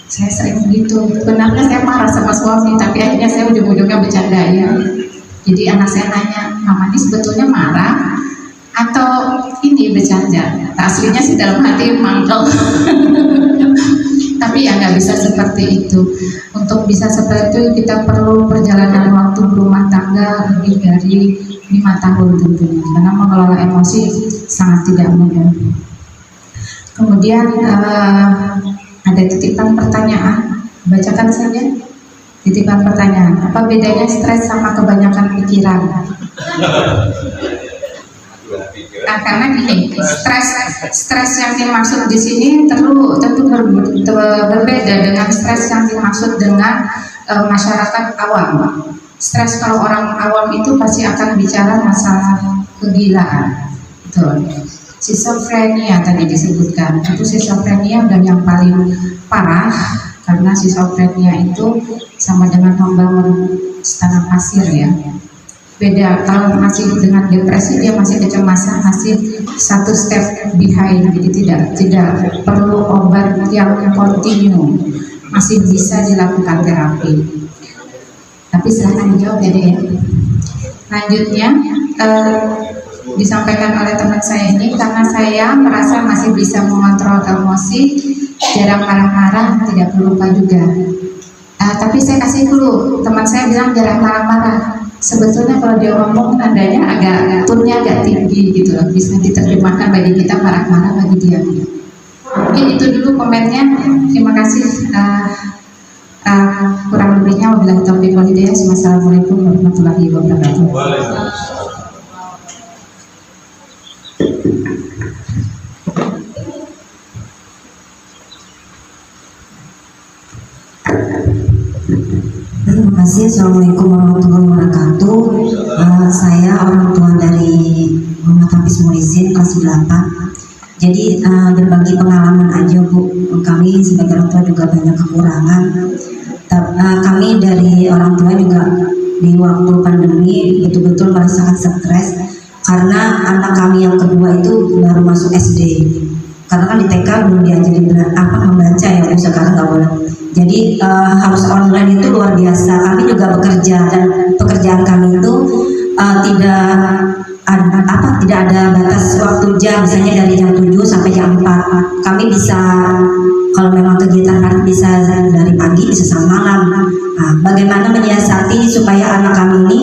Saya sering gitu. Benarnya saya marah sama suami, tapi akhirnya saya ujung-ujungnya bercanda ya. Jadi anak saya nanya, Mama ini sebetulnya marah atau ini bercanda? Aslinya sih dalam hati mangkel. Tapi ya nggak bisa seperti itu. Untuk bisa seperti itu kita perlu perjalanan waktu berumah tangga lebih dari 5 tahun tentunya, karena mengelola emosi sangat tidak mudah. Kemudian ada titipan pertanyaan, bacakan saja. Titipan pertanyaan, apa bedanya stres sama kebanyakan pikiran? Nah, karena gini, stres yang dimaksud di sini tentu berbeda dengan stres yang dimaksud dengan masyarakat awam. Stres kalau orang awam itu pasti akan bicara masalah kegilaan. Betul. Schizophrenia tadi disebutkan. Itu schizophrenia dan yang paling parah, karena schizophrenia itu sama dengan membangun tanah pasir ya. Beda kalau masih dengan depresi, dia masih kecemasan, masih satu step behind, jadi tidak perlu obat yang kontinu, masih bisa dilakukan terapi. Tapi silahkan dijawab ya deh. Lanjutnya disampaikan oleh teman saya ini, karena saya merasa masih bisa mengontrol emosi, jarang marah-marah, tidak lupa juga. Tapi saya kasih dulu, teman saya bilang jarang marah-marah. Sebetulnya kalau dia ngomong nadanya agak tone-nya agak tinggi gitu loh, bisa diterjemahkan bagi kita marah-marah, bagi dia. Mungkin itu dulu komennya. Terima kasih. Kurang lebihnya wabillahi taufiq wal hidayah. Wassalamualaikum warahmatullahi wabarakatuh. Terima kasih. Assalamualaikum warahmatullahi wabarakatuh. Saya orang tua dari Muhammad Hafiz Mulisin kelas 8. Jadi berbagi pengalaman aja Bu. Kami sebagai orang tua juga banyak kekurangan. Kami dari orang tua juga di waktu pandemi betul-betul merasakan stres karena anak kami yang kedua itu baru masuk SD. Karena kan di TK belum diajari membaca ya, sekarang nggak boleh. Jadi harus online itu luar biasa. Kami juga bekerja dan pekerjaan kami itu tidak ada batas waktu jam, misalnya dari jam 7 sampai jam 4. Kami bisa kalau memang kegiatan kami bisa dari pagi bisa sampai malam. Nah, bagaimana menyiasati supaya anak kami ini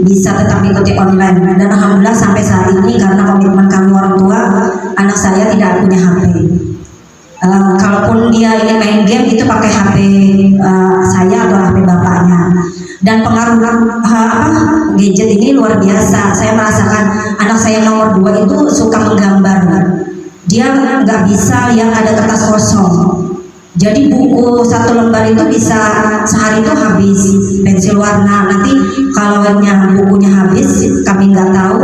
bisa tetap mengikuti online, dan alhamdulillah sampai saat ini karena komitmen kami orang tua, anak saya tidak punya HP. Kalaupun dia ingin main game itu pakai HP saya atau HP bapaknya. Dan pengaruh gadget ini luar biasa. Saya merasakan anak saya nomor 2 itu suka menggambar. Dia nggak bisa lihat ada kertas kosong. Jadi buku 1 lembar itu bisa sehari itu habis. Pensil warna, nanti kalau bukunya habis kami nggak tahu,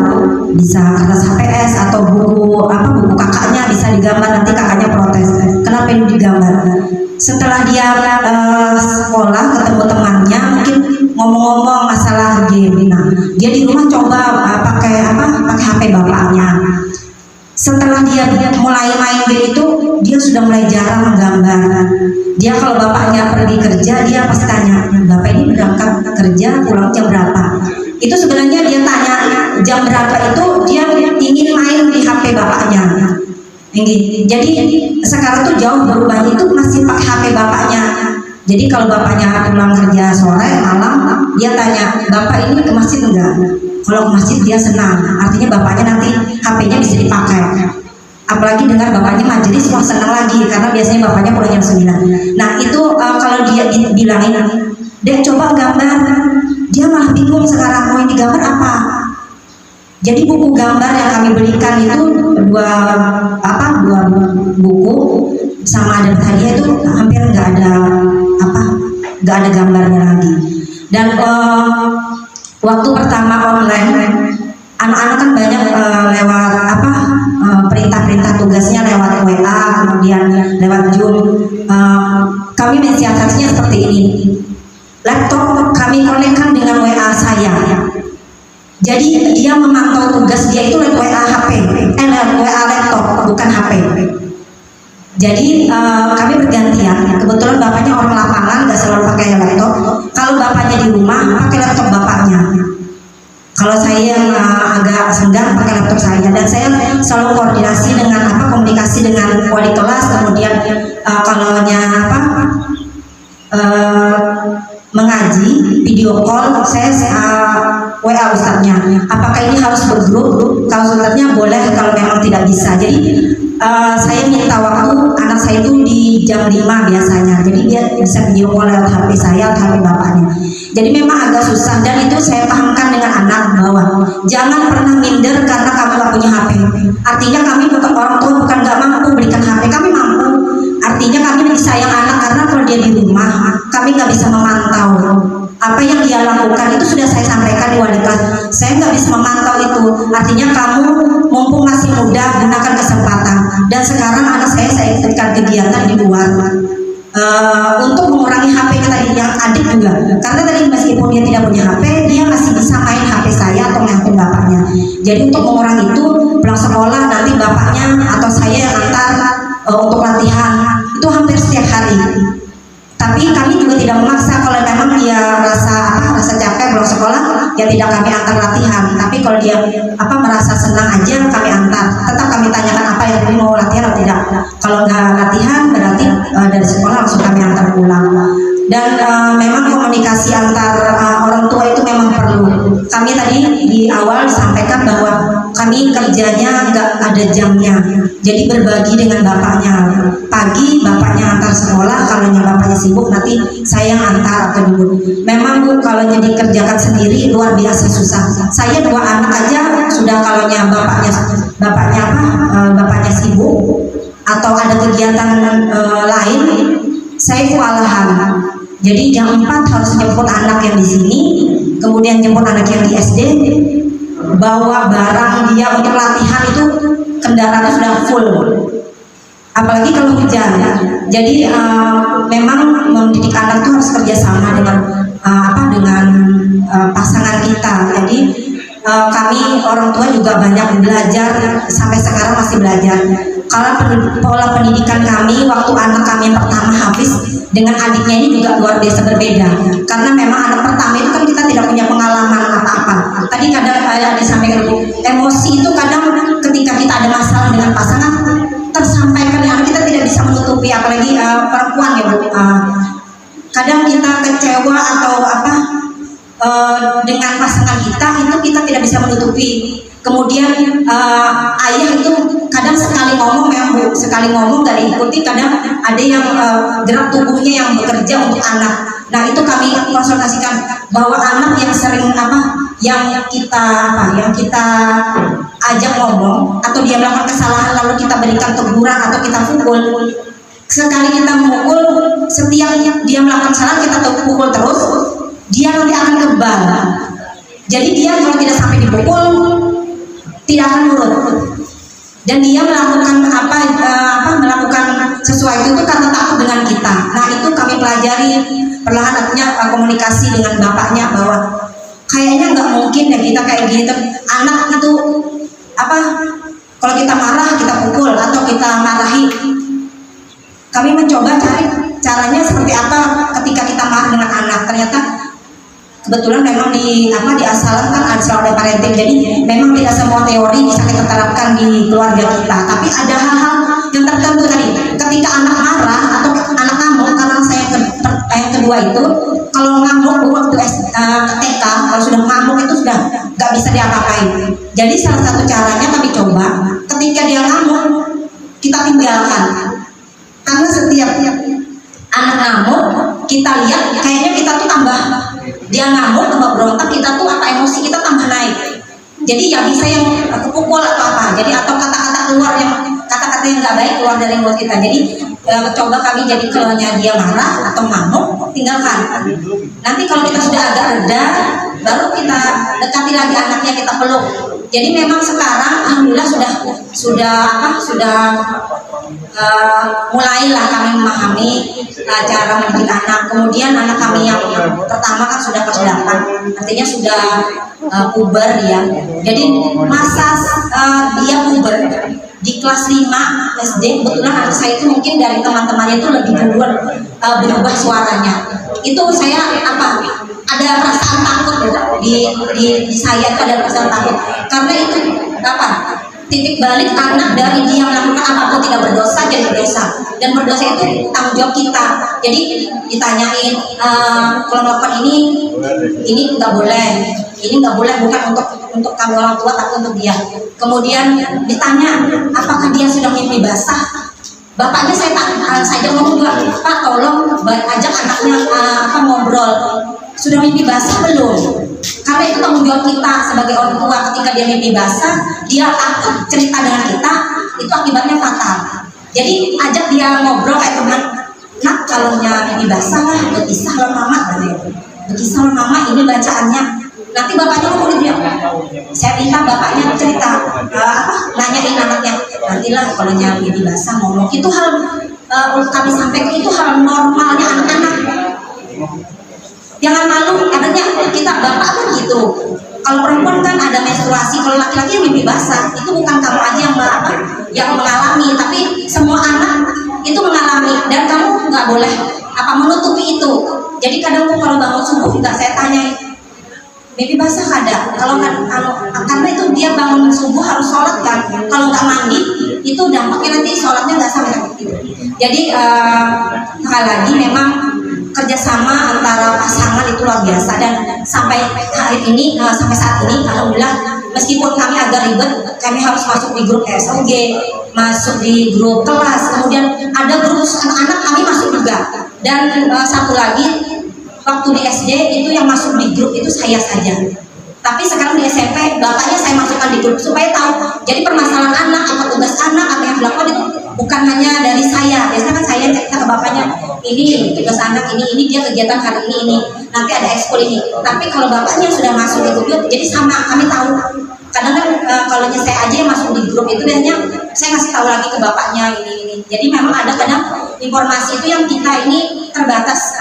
bisa kertas HPS atau buku kakaknya bisa digambar, nanti kakaknya protes kenapa ini digambar. Setelah dia sekolah ketemu temannya mungkin ngomong-ngomong masalah game, nah dia di rumah coba pakai HP bapaknya. Setelah dia mulai main game itu, dia sudah mulai jarang menggambar. Dia kalau bapaknya pergi kerja, dia pasti tanya, bapak ini berangkat kerja pulang jam berapa? Itu sebenarnya dia tanya jam berapa itu dia ingin main di HP bapaknya. Jadi sekarang tuh jauh berubahnya, itu masih pakai HP bapaknya. Jadi kalau bapaknya pulang kerja sore malam, dia tanya, bapak ini ke masjid enggak? Kalau ke masjid dia senang, artinya bapaknya nanti HP-nya bisa dipakai. Apalagi dengar bapaknya majelis, wah senang lagi, karena biasanya bapaknya pulang jam 9. Nah itu kalau dia bilangin Dek coba gambar. Dia malah bingung sekarang mau yang digambar apa. Jadi buku gambar yang kami belikan itu dua buku sama ada hadiah itu hampir nggak ada gambarnya lagi. Dan waktu pertama online, anak-anak kan banyak lewat perintah-perintah tugasnya lewat WA, kemudian lewat Zoom. Kami mensiasatinya seperti ini. Laptop kami konekkan dengan WA saya. Jadi dia memantau tugas dia itu lewat WA HP, lewat WA laptop, bukan HP. Jadi kami bergantian. Kebetulan bapaknya orang lapangan, nggak selalu pakai laptop. Kalau bapaknya di rumah, pakai laptop bapaknya. Kalau saya yang agak senggang, pakai laptop saya. Dan saya selalu koordinasi dengan komunikasi dengan wali kelas. Kemudian kalau mengaji, video call, saya WA ustadznya. Apakah ini harus bergrup? Kalau ustadznya boleh, kalau memang tidak bisa. Jadi saya minta waktu anak saya itu di jam 5 biasanya. Jadi dia bisa video call lewat HP saya atau HP bapaknya. Jadi memang agak susah, dan itu saya pahamkan dengan anak bahwa jangan pernah minder karena kamu gak punya HP. Artinya kami bukan orang tua, bukan gak mampu berikan HP, kami mampu. Artinya kami lebih sayang anak karena kalau dia di rumah, kami gak bisa memantau apa yang dia lakukan. Itu sudah saya sampaikan di wali kelas. Saya nggak bisa memantau itu. Artinya kamu mumpung masih muda, gunakan kesempatan. Dan sekarang anak saya ikutkan kegiatan di luar untuk mengurangi HP-nya tadi, yang adik juga. Karena tadi meskipun dia tidak punya HP, dia masih bisa main HP saya atau main HP bapaknya. Jadi untuk mengurangi itu, pulang sekolah nanti bapaknya atau saya yang antar untuk latihan. Itu hampir setiap hari. Tapi kami juga tidak memaksa. Kalau memang dia rasa capek pulang sekolah, ya tidak kami antar latihan. Tapi kalau dia merasa senang aja, kami antar. Tetap kami tanyakan apa yang mau latihan atau tidak. Kalau nggak latihan, berarti dari sekolah langsung kami antar pulang. Dan memang komunikasi antar orang tua itu memang perlu. Kami tadi di awal disampaikan bahwa kami kerjanya nggak ada jamnya. Jadi berbagi dengan bapaknya. Pagi bapaknya antar sekolah, kalau bapaknya sibuk nanti saya yang antar atau dulu. Memang Bu, kalau dikerjakan sendiri luar biasa susah. Saya 2 anak aja sudah, kalau bapaknya sibuk atau ada kegiatan lain, saya kewalahan. Jadi jam 4 harus jemput anak yang di sini, kemudian jemput anak yang di SD, bawa barang dia untuk latihan, itu kendaraan itu sudah full. Apalagi kalau hujan. Jadi memang mendidik anak itu harus kerjasama dengan pasangan kita. Jadi kami orang tua juga banyak belajar, sampai sekarang masih belajar. Kalau pola pendidikan kami waktu anak kami yang pertama Hafiz dengan adiknya ini juga luar biasa berbeda. Karena memang anak pertama itu kan kita tidak punya pengalaman apa-apa. Tadi kadang disampaikan emosi itu kadang ketika kita ada masalah dengan pasangan tersampaikan, yang kita tidak bisa menutupi, apalagi perempuan ya Bu. Kadang kita kecewa atau dengan pasangan kita, itu kita tidak bisa menutupi. Kemudian ayah itu kadang sekali ngomong memang Bu, sekali ngomong gak diikuti, kadang ada yang gerak tubuhnya yang bekerja untuk anak. Nah itu kami konsultasikan bahwa anak yang sering yang kita ajak ngomong atau dia melakukan kesalahan lalu kita berikan teguran atau kita pukul, sekali kita memukul, setiap dia melakukan kesalahan kita pukul terus, dia nanti akan kebal. Jadi dia kalau tidak sampai dipukul tidak akan nurut, dan dia melakukan melakukan sesuatu itu karena takut dengan kita. Nah itu kami pelajari perlahan, artinya komunikasi dengan bapaknya bahwa kayaknya nggak mungkin ya kita kayak gini. Anak itu kalau kita marah kita pukul atau kita marahi. Kami mencoba cari caranya seperti apa ketika kita marah dengan anak. Ternyata kebetulan memang di asalan kan ada selalu parenting, jadi memang tidak semua teori bisa kita terapkan di keluarga kita. Tapi ada hal-hal yang tertentu tadi. Ketika anak marah atau anak ngamuk, karena saya yang kedua itu kalau ngamuk waktu TK, kalau sudah ngamuk itu sudah nggak bisa diapa-apain. Jadi salah satu caranya kami coba, ketika dia ngamuk kita tinggalkan, karena setiap anak ngamuk kita lihat kayaknya kita tuh tambah, dia ngamuk tambah berontak, kita tuh apa, emosi kita tambah naik. Jadi ya bisa yang kepukul atau apa, jadi atau kata-kata keluar yang kata-kata yang nggak baik keluar dari mulut kita. Jadi coba kami jadi kalau dia marah atau ngamuk, tinggalkan. Nanti kalau kita sudah agak reda, baru kita dekati lagi anaknya, kita peluk. Jadi memang sekarang alhamdulillah sudah mulailah kami memahami cara mendidik anak. Kemudian anak kami yang pertama kan sudah kelas 8, artinya sudah puber dia. Jadi masa dia puber di kelas 5 SD, kebetulan anak saya itu mungkin dari teman-temannya itu lebih duluan berubah suaranya. Itu saya ada perasaan takut di saya, itu ada perasaan takut karena itu titik balik anak dari dia melakukan apapun tidak berdosa jadi berdosa, dan berdosa itu tanggung jawab kita. Jadi ditanyain kalau melakukan ini nggak boleh, ini nggak boleh, bukan untuk kami orang tua tapi untuk dia. Kemudian ditanya apakah dia sudah mimpi basah. Bapaknya saya ngomong juga, Pak tolong ajak anaknya ngobrol, sudah mimpi basah belum? Karena itu tanggung jawab kita sebagai orang tua. Ketika dia mimpi basah, dia takut cerita dengan kita, itu akibatnya fatal. Jadi ajak dia ngobrol kayak teman. Nak, kalau mimpi basah lah, berkisah lah mama, berkisah lah mama, ini bacaannya. Nanti bapaknya ngomong dia, saya minta bapaknya cerita, nanyain anaknya. Nantilah kalau mimpi basah ngomong. Itu hal kami sampaikan, itu hal normalnya anak-anak. Jangan malu, adanya kita bapak kan gitu. Kalau perempuan kan ada menstruasi, kalau laki-laki yang mimpi basah, itu bukan kamu aja yang mengalami, tapi semua anak itu mengalami, dan kamu nggak boleh menutupi itu. Jadi kadang kalau bangun subuh juga saya tanya, mimpi basah ada. Karena itu dia bangun subuh harus sholat kan. Kalau nggak mandi, itu dampaknya nanti sholatnya nggak sampai gitu. Jadi sekali lagi memang kerjasama antara pasangan itu luar biasa, dan sampai hari ini sampai saat ini alhamdulillah meskipun kami agak ribet, kami harus masuk di grup SOG, masuk di grup kelas, kemudian ada grup anak-anak kami masuk juga, dan satu lagi waktu di SD itu yang masuk di grup itu saya saja. Tapi sekarang di SMP bapaknya saya masukkan di grup supaya tahu. Jadi permasalahan anak, apa tugas anak, apa yang dilakukan itu bukan hanya dari saya. Biasanya kan saya cerita ke bapaknya, ini tugas anak, ini dia kegiatan hari ini, nanti ada ekskul ini. Tapi kalau bapaknya sudah masuk di grup, jadi sama kami tahu. Kadang kan kalau saya aja yang masuk di grup itu biasanya saya ngasih tahu lagi ke bapaknya ini. Jadi memang ada kadang informasi itu yang kita ini terbatas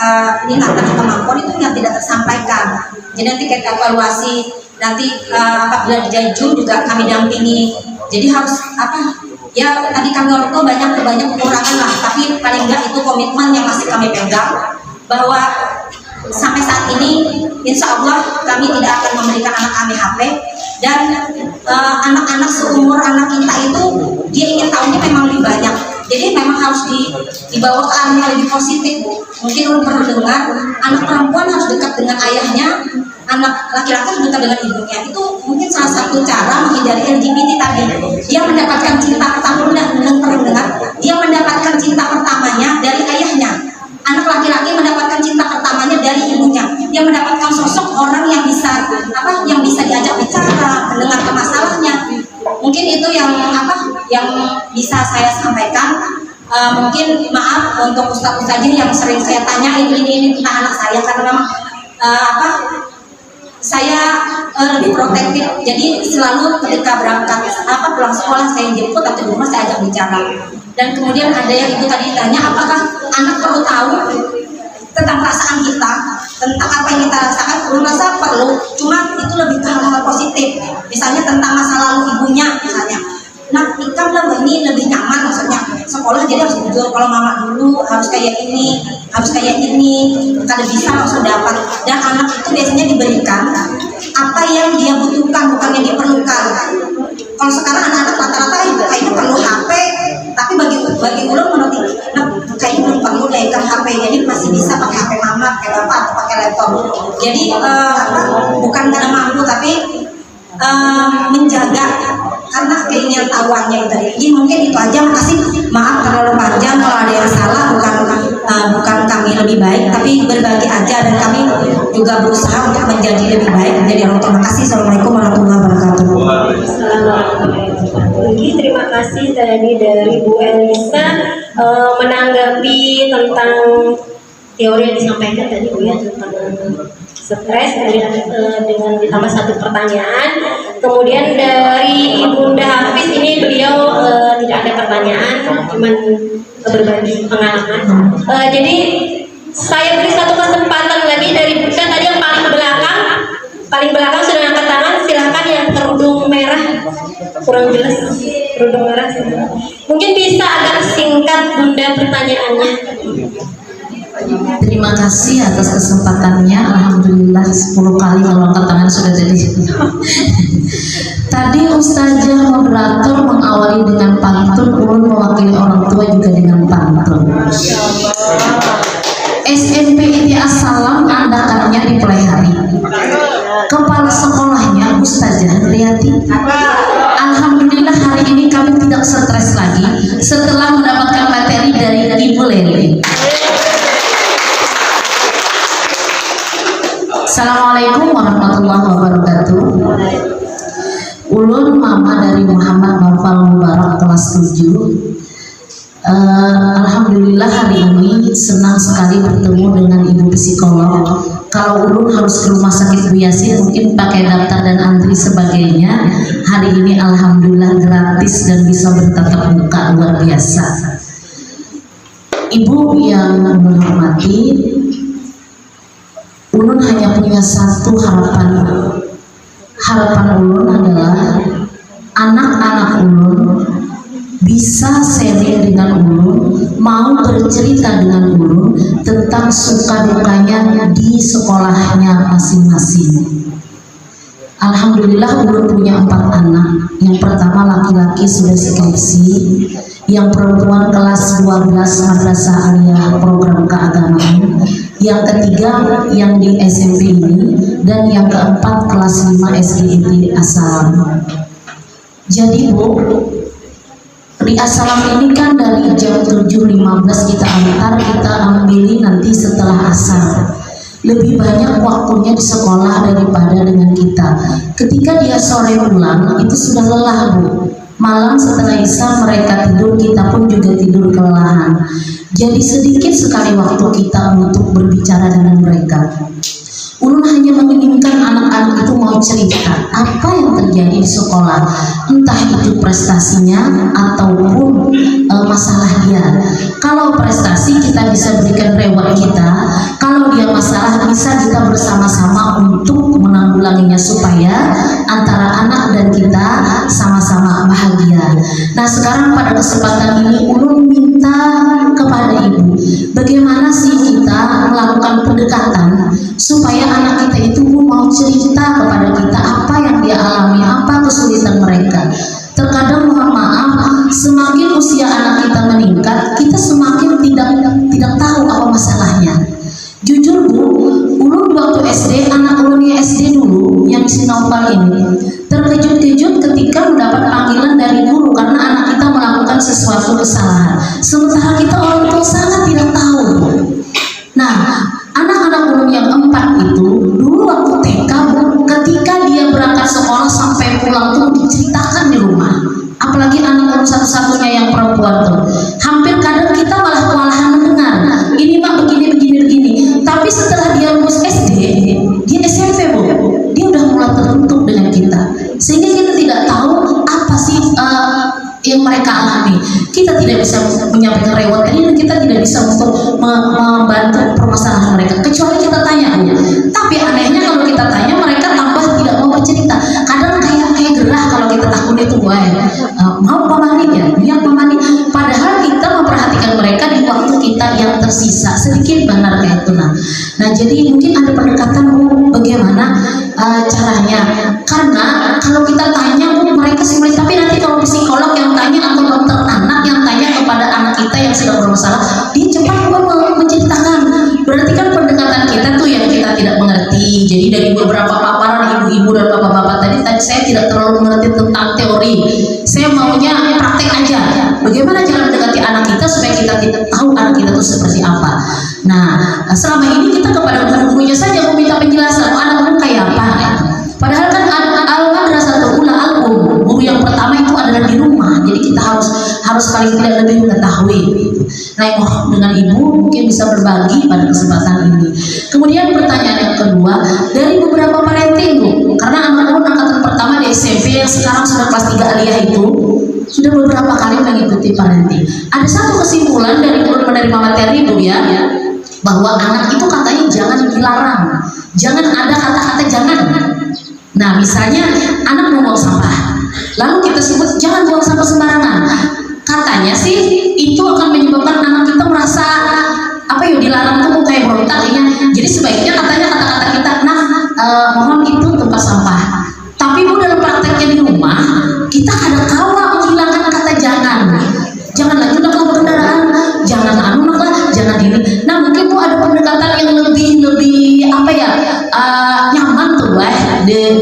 minatan atau kemampuan itu yang tidak tersampaikan. Jadi nanti kita evaluasi, nanti apabila di Jajun juga kami dampingi. Jadi harus ya tadi kami orang tua banyak kekurangan lah, tapi paling enggak itu komitmen yang masih kami pegang bahwa sampai saat ini insya Allah kami tidak akan memberikan anak kami HP, dan anak-anak seumur anak kita itu dia ingin tahunya memang lebih banyak. Jadi memang harus dibawa ke arah yang lebih positif. Mungkin lu perlu dengar, anak perempuan harus dekat dengan ayahnya, anak laki-laki harus dekat dengan ibunya. Itu mungkin salah satu cara menghindari LGBT tadi. Dia mendapatkan cinta pertama, dia mendapatkan cinta pertamanya dari ayahnya. Anak laki-laki mendapatkan cinta pertamanya dari ibunya. Dia mendapatkan sosok orang yang bisa diajak bicara, mendengar masalahnya. Mungkin itu yang bisa saya sampaikan. Mungkin maaf untuk ustaz-ustaz yang sering saya tanyain ini tentang anak saya, karena memang saya lebih protektif. Jadi selalu ketika berangkat pulang sekolah saya jemput, atau di rumah saya ajak bicara. Dan kemudian ada yang itu tadi tanya, apakah anak perlu tahu tentang perasaan kita, tentang apa yang kita rasakan? Merasa perlu, cuma itu lebih ke hal-hal positif. Misalnya tentang masa lalu ibunya, misalnya. Nah, ikam lah ini lebih nyaman, maksudnya sekolah jadi harus jujur. Kalau mama dulu harus kayak ini, kalau bisa langsung dapat. Dan anak itu biasanya diberikan apa yang dia butuhkan, bukan yang diperlukan. Kalau sekarang anak-anak rata-rata kayaknya perlu HP, tapi bagi ulun menurut kayaknya belum perlu deh HP. Jadi masih bisa pakai HP mama, pakai bapak, atau pakai laptop. Jadi bukan karena mampu, tapi menjaga karena keinginan tahuannya tadi. Jadi mungkin itu aja. Makasih, maaf terlalu panjang kalau ada yang salah, bukan bukan kami lebih baik, tapi berbagi aja, dan kami juga berusaha untuk menjadi lebih baik menjadi orang tua. Terima kasih. Assalamualaikum warahmatullahi wabarakatuh. Terima kasih tadi dari Bu Elisa menanggapi tentang teori yang disampaikan tadi Bu ya, tentang stres dengan ditambah satu pertanyaan. Kemudian dari Ibunda Hafiz ini beliau tidak ada pertanyaan, cuman berbagi pengalaman. Jadi saya beri satu kesempatan lagi dari Bunda tadi yang paling belakang sudah angkat tangan. Silahkan yang kerudung merah, kurang jelas kerudung merah. Mungkin bisa agak singkat Bunda pertanyaannya. Terima kasih atas kesempatannya. Alhamdulillah 10 kali kalau angkat tangan sudah jadi. Tadi Ustazah moderator mengawali dengan pantun, ulun mewakili orang tua juga dengan pantun. SMP ITI Assalam adakannya di Pelihari. Kepala sekolahnya Ustazah Riyati. Alhamdulillah hari ini kami tidak stres lagi setelah mendapatkan materi dari Ibu Leli. Assalamualaikum warahmatullahi wabarakatuh. Ulun mama dari Muhammad Naufal Mubarak kelas 7. Alhamdulillah hari ini senang sekali bertemu dengan ibu psikolog. Kalau ulun harus ke rumah sakit Bu Yasin mungkin pakai daftar dan antri sebagainya. Hari ini alhamdulillah gratis dan bisa bertatap muka, luar biasa. Ibu yang menghormati, ulun hanya punya satu harapan. Harapan ulun adalah anak-anak ulun bisa sharing dengan ulun, mau bercerita dengan ulun tentang suka dukanya di sekolahnya masing-masing. Alhamdulillah ulun punya 4 anak. Yang pertama laki-laki sudah skripsi, yang perempuan kelas 12 Madrasah Aliyah program keagamaan, yang ketiga yang di SMP ini, dan yang keempat kelas 5 SDIT Assalam. Jadi Bu, di Assalam ini kan dari jam 7.15 kita antar, kita ambil nanti setelah asar. Lebih banyak waktunya di sekolah daripada dengan kita. Ketika dia sore pulang, itu sudah lelah Bu. Malam setelah Isya mereka tidur, kita pun juga tidur kelelahan. Jadi sedikit sekali waktu kita untuk berbicara dengan mereka. Ulun hanya menginginkan anak-anak itu mau cerita apa yang terjadi di sekolah, entah itu prestasinya ataupun masalah dia. Kalau prestasi kita bisa berikan reward kita, kalau dia masalah bisa kita bersama-sama untuk menanggulanginya supaya antara anak dan kita sama-sama bahagia. Nah sekarang pada kesempatan ini ulun minta kepada ibu, bagaimana sih kita melakukan pendekatan supaya anak kita itu mau cerita kepada kita apa yang dia alami, apa kesulitan mereka. Terkadang mohon maaf, semakin usia anak kita meningkat, kita semakin tidak tahu apa masalahnya. Jujur Bu, ulun waktu SD, anak ulunnya SD dulu yang si Naufal ini terkejut-kejut ketika mendapat panggilan dari guru karena anak kita melakukan sesuatu kesalahan. Sementara kita orang tua sangat tidak tahu. Nah, anak-anak ulun yang 4 itu dulu waktu TK Bu, ketika dia berangkat sekolah sampai pulang tuh diceritakan di rumah. Apalagi anak ulun satu-satunya yang perempuan tuh, hampir kadang kita malah kewalahan mendengar ini mak begini. Tapi setelah dia lulus SD, dia SMP Bu, dia udah mulai terbentuk dengan kita, sehingga kita tidak tahu apa sih yang mereka alami. Kita tidak bisa menyampaikan reward ini dan kita tidak bisa untuk membantu permasalahan mereka kecuali kita tanya aja. Tapi anehnya kalau kita tanya mereka tambah tidak mau bercerita. Kadang kayak gerah kalau kita takut itu mau pamani ya, yang pamani. Padahal kita memperhatikan mereka di waktu kita yang tersisa sedikit benar kayak itu. Nah jadi mungkin ada pendekatan Bu, bagaimana caranya? Karena kalau kita tanya Bu, mereka sulit. Tapi nanti kalau psikolog yang tanya atau dokter anak yang tanya kepada anak kita yang sedang bermasalah, dia cepat menceritakan. Berarti kan pendekatan kita tuh yang kita tidak mengerti. Jadi dari beberapa paparan ibu-ibu dan bapak-bapak tadi saya tidak terlalu mengerti tentang teori. Saya maunya praktek aja. Bagaimana cara mendekati anak kita supaya kita tidak tahu anak kita itu seperti apa. Nah, selama ini kita kepada guru-gurunya saja meminta penjelasan anak-anak kayak apa. Padahal kan al-madrasatul ula al-um, guru yang pertama itu adalah di rumah. Jadi kita harus paling tidak lebih mengetahui. Nah, dengan ibu mungkin bisa berbagi pada kesempatan ini. Kemudian pertanyaan yang kedua dari beberapa parenting Bu, karena anak-anak angkatan pertama di SMP yang sekarang sudah kelas 3 aliyah itu sudah beberapa kali mengikuti parenting. Ada satu kesimpulan dari guru menerima materi Bu ya, bahwa anak itu katanya jangan dilarang, jangan ada kata-kata jangan. Nah, misalnya anak mau buang sampah, lalu kita sebut jangan buang sampah sembarangan. Katanya sih itu akan menyebabkan anak kita merasa dilarang tuh kayak berontak ya. Jadi sebaiknya katanya kata-kata kita, mohon itu tempat sampah. Tapi Bu dalam prakteknya di rumah kita kadang-kala menghilangkan kata jangan lagi udah kalau berkendaraan, jangan jangan ini. Nah mungkin Bu ada pendekatan yang lebih nyaman tuh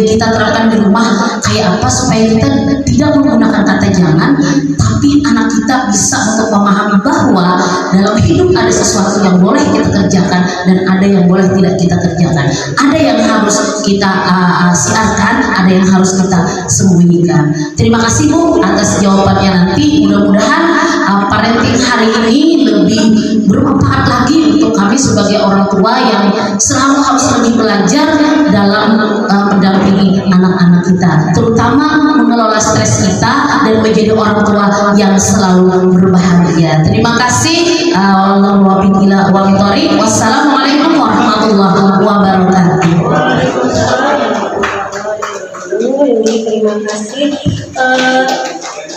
kita terapkan di rumah kayak apa supaya kita tidak menggunakan kata jangan, tapi anak kita bisa untuk memahami bahwa dalam hidup ada sesuatu yang boleh kita kerjakan dan ada yang boleh tidak kita kerjakan, ada yang harus kita siarkan, ada yang harus kita sembunyikan. Terima kasih Bu atas jawabannya. Nanti mudah-mudahan parenting hari ini lebih bermanfaat lagi untuk kami sebagai orang tua yang selalu harus lebih belajar dalam mendampingi anak-anak kita, terutama mengelola stres kita dan menjadi orang tua yang selalu berbahagia. Terima kasih. Wassalamualaikum warahmatullahi wabarakatuh. Terima kasih.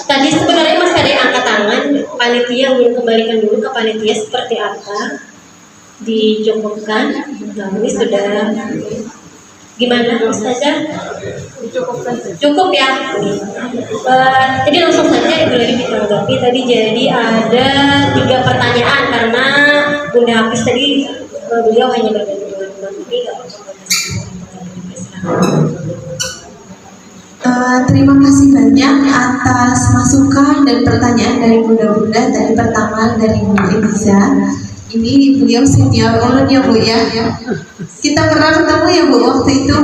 Tadi sebenarnya masih ada yang angkat tangan. Panitia ingin kembalikan dulu ke panitia seperti apa? Dicukupkan. Kami sudah gimana Ustazah? Cukup ya. Jadi langsung saja Ibu Leli ditanggapi. Tadi jadi ada 3 pertanyaan karena Bunda Hafiz tadi beliau hanya berbagi dengan Bunda Terima kasih banyak atas masukan dan pertanyaan dari bunda-bunda. Tadi pertama dari Bu Eliza. Ini beliau senior ulun ya Bu ya. Kita pernah ketemu ya Bu waktu itu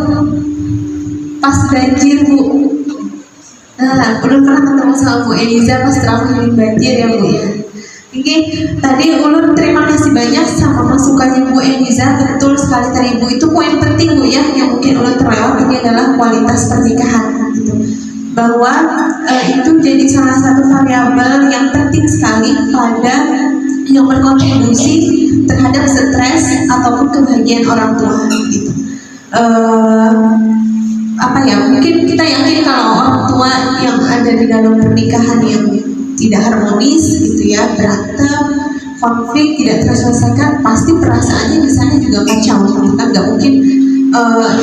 pas banjir Bu. Ulun pernah ketemu sama Bu Eliza pas terakhir banjir ya Bu ya. Oke, tadi ulun terima kasih banyak sama masukannya Bu Eliza. Betul sekali tadi Bu, itu poin penting Bu ya, yang mungkin ulun terlewat. Ini adalah kualitas pernikahan gitu. Bahwa itu jadi salah satu variabel yang penting sekali pada yang berkontribusi terhadap stres ataupun kebahagiaan orang tua gitu. Mungkin kita yakin kalau orang tua yang ada di dalam pernikahan yang tidak harmonis gitu ya, berantem, konflik, tidak terselesaikan, pasti perasaannya di sana juga kacau. Kita nggak mungkin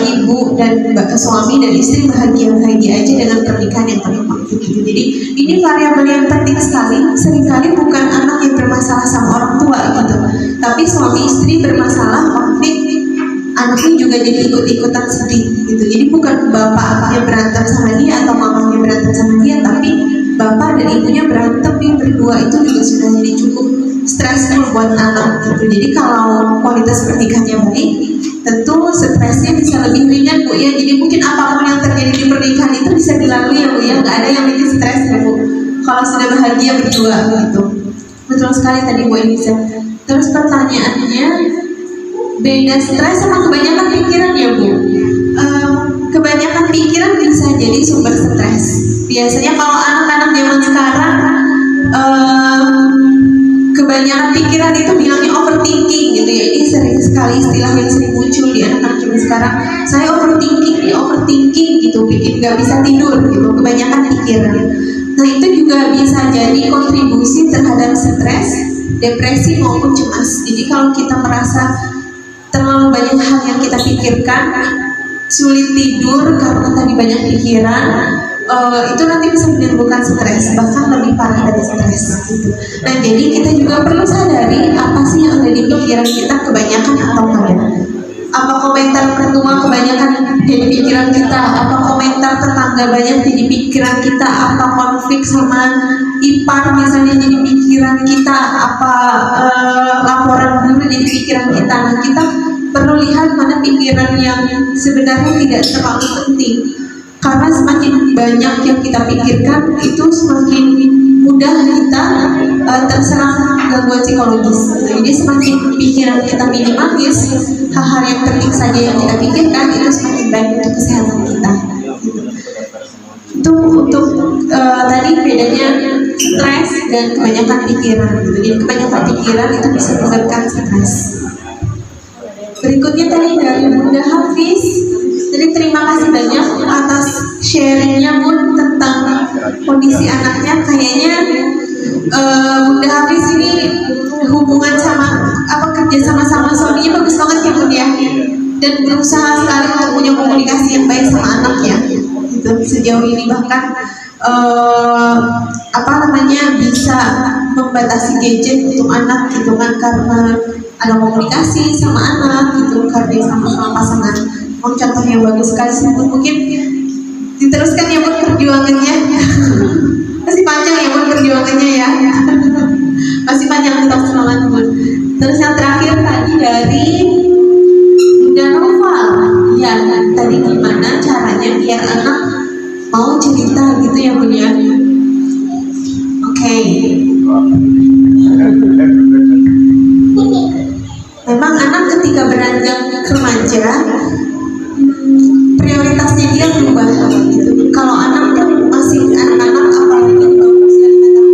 ibu dan suami dan istri bahagia-bahagia aja dengan pernikahan yang penuh konflik gitu. Jadi ini variabel yang penting sekali. Seringkali bukan anak yang bermasalah sama orang tua gitu, tapi suami istri bermasalah konflik, anaknya juga jadi ikut-ikutan sedih gitu. Jadi bukan bapak yang berantem sama dia atau mamanya berantem sama dia, tapi bapak dan ibunya berantem nih berdua, itu juga sudah jadi cukup stressful buat anak gitu. Jadi kalau kualitas pernikahannya baik, tentu stresnya bisa lebih ringan Bu ya. Jadi mungkin apapun yang terjadi di pernikahan itu bisa dilalui ya Bu ya, nggak ada yang bikin stres ya Bu kalau sudah bahagia berdua gitu. Betul sekali tadi Bu Elisa. Terus pertanyaannya, beda stres sama kebanyakan pikiran ya Bu? Kebanyakan pikiran bisa jadi sumber stres. Biasanya kalau anak-anak zaman sekarang kebanyakan pikiran itu bilangnya overthinking gitu ya. Ini sering sekali istilah yang sering muncul di anak-anak zaman sekarang. Saya overthinking gitu, bikin gak bisa tidur gitu, kebanyakan pikiran. Nah itu juga bisa jadi kontribusi terhadap stres, depresi maupun cemas. Jadi kalau kita merasa terlalu banyak hal yang kita pikirkan, sulit tidur karena tadi banyak pikiran, itu nanti bisa menimbulkan stres, bahkan lebih parah dari stres gitu. Nah jadi kita juga perlu sadari apa sih yang ada di pikiran kita, kebanyakan atau tidak. Apa komentar mertua kebanyakan jadi pikiran kita, apa komentar tetangga banyak jadi pikiran kita, apa konflik sama ipar misalnya jadi pikiran kita, apa laporan guru jadi pikiran kita. Nah, kita perlu lihat mana pikiran yang sebenarnya tidak terlalu penting, karena semakin banyak yang kita pikirkan itu semakin mudah kita terserang gangguan psikologis. Jadi semakin pikiran kita minimalis, hal-hal yang penting saja yang kita pikirkan, itu semakin baik untuk kesehatan kita. Itu untuk tadi bedanya stres dan kebanyakan pikiran. Jadi kebanyakan pikiran itu bisa menyebabkan stres. Berikutnya tadi dari Bunda Hafiz. Jadi terima kasih banyak atas sharingnya Bun tentang kondisi anaknya. Kayaknya Bunda Hafiz ini hubungan sama kerja sama suaminya bagus banget ya Bun ya, dan berusaha sekali untuk punya komunikasi yang baik sama anaknya gitu. Sejauh ini bahkan bisa membatasi gadget untuk anak gitu kan, karena ada komunikasi sama anak gitu, karena sama pasangan. Contoh yang bagus sekali sih, mungkin diteruskan ya Bun perjuangannya. Masih panjang ya Bun perjuangannya ya. Masih panjang, tetap semangat Bun. Terus yang terakhir tadi dari Bunda Noval. Ya, tadi gimana caranya biar anak mau cerita gitu ya Bun ya. Oke. Memang anak ketika beranjak remaja, prioritasnya dia berubah gitu. Kalau anak kan masih anak-anak, apalagi di bawah usia 5 tahun.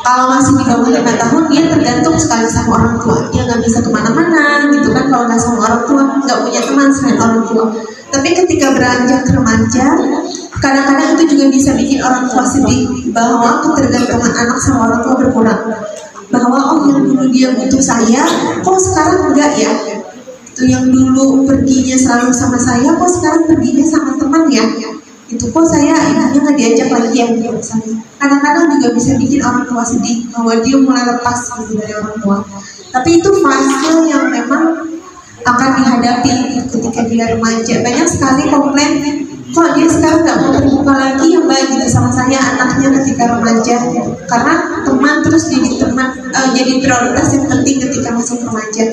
Kalau masih di bawah 5 tahun, dia tergantung sekali sama orang tua. Dia nggak bisa kemana-mana gitu kan, kalau nggak sama orang tua, nggak punya teman selain orang tua. Tapi ketika beranjak remaja, kadang-kadang itu juga bisa bikin orang tua sedih, bahwa ketergantungan anak sama orang tua berkurang. Bahwa yang dulu dia butuh saya, kok sekarang enggak ya? Itu yang dulu perginya selalu sama saya, kok sekarang perginya sama teman ya? Itu kok saya ibunya nggak diajak lagi ya? Misalnya. Kadang-kadang juga bisa bikin orang tua sedih, bahwa dia mulai lepas gitu dari orang tua. Tapi itu fase yang memang akan dihadapi ketika dia remaja. Banyak sekali komplain, kok dia sekarang nggak mau terbuka lagi ya Mbak gitu sama saya, anaknya ketika remaja gitu. Karena teman terus jadi prioritas yang penting ketika masuk remaja.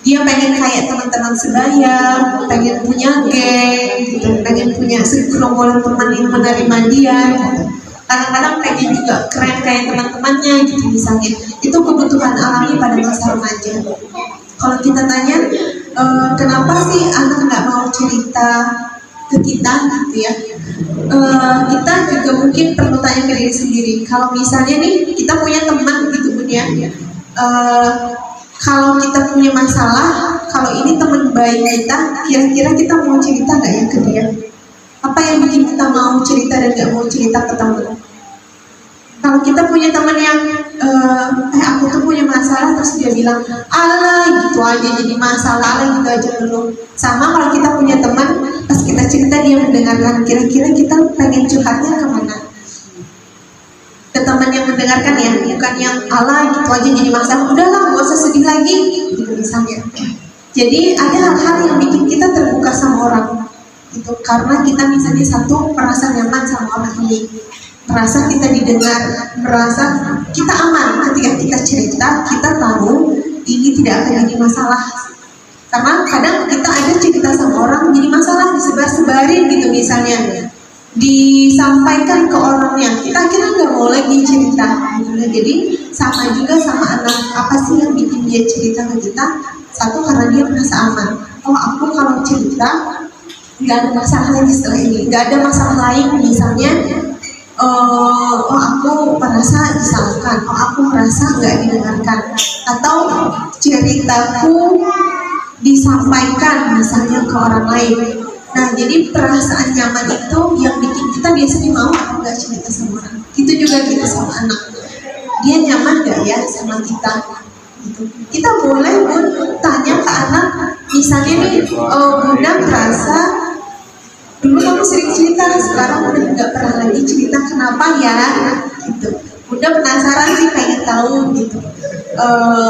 Dia pengen kayak teman-teman sebaya, pengen punya geng gitu, pengen punya segerombolan teman yang menerima dia gitu. Kadang-kadang pengen juga keren kayak teman-temannya gitu misalnya. Itu kebutuhan alami pada masa remaja. Kalau kita tanya kenapa sih anak nggak mau cerita ke kita gitu ya, kita juga mungkin perlu tanya ke diri sendiri. Kalau misalnya nih kita punya teman gitu Bun ya, kalau kita punya masalah, kalau ini teman baik kita, kira-kira kita mau cerita nggak ya ke dia? Apa yang bikin kita mau cerita dan nggak mau cerita ke teman? Kalau kita punya teman yang aku tuh punya masalah, terus dia bilang alah gitu aja jadi masalah, alah gitu aja dulu. Sama kalau kita punya teman, pas kita cerita dia mendengarkan, kira-kira kita pengen curhatnya kemana? Ke teman yang mendengarkan ya, bukan yang alah gitu aja jadi masalah, udahlah gak usah sedih lagi gitu misalnya. Jadi ada hal-hal yang bikin kita terbuka sama orang gitu, karena kita misalnya satu merasa nyaman sama orang ini, merasa kita didengar, merasa kita aman ketika kita cerita, kita tahu ini tidak akan jadi masalah. Karena kadang kita ada cerita sama orang jadi masalah, disebar-sebarin gitu misalnya, disampaikan ke orangnya, kita akhirnya nggak mau lagi cerita gitu. Jadi sama juga sama anak, apa sih yang bikin dia cerita ke kita? Satu, karena dia merasa aman. Oh aku kalau cerita nggak ada masalah lagi setelah ini, nggak ada masalah lain misalnya. Oh aku merasa disalahkan, oh aku merasa nggak didengarkan, atau ceritaku disampaikan misalnya ke orang lain. Nah jadi perasaan nyaman itu yang bikin kita biasanya mau atau nggak cerita sama orang. Itu juga kita sama anak, dia nyaman nggak ya sama kita gitu. Kita boleh Bun tanya ke anak, misalnya nih Bunda merasa dulu kamu sering cerita, sekarang udah nggak pernah lagi cerita, kenapa ya gitu. Udah penasaran sih, pengen tahu gitu,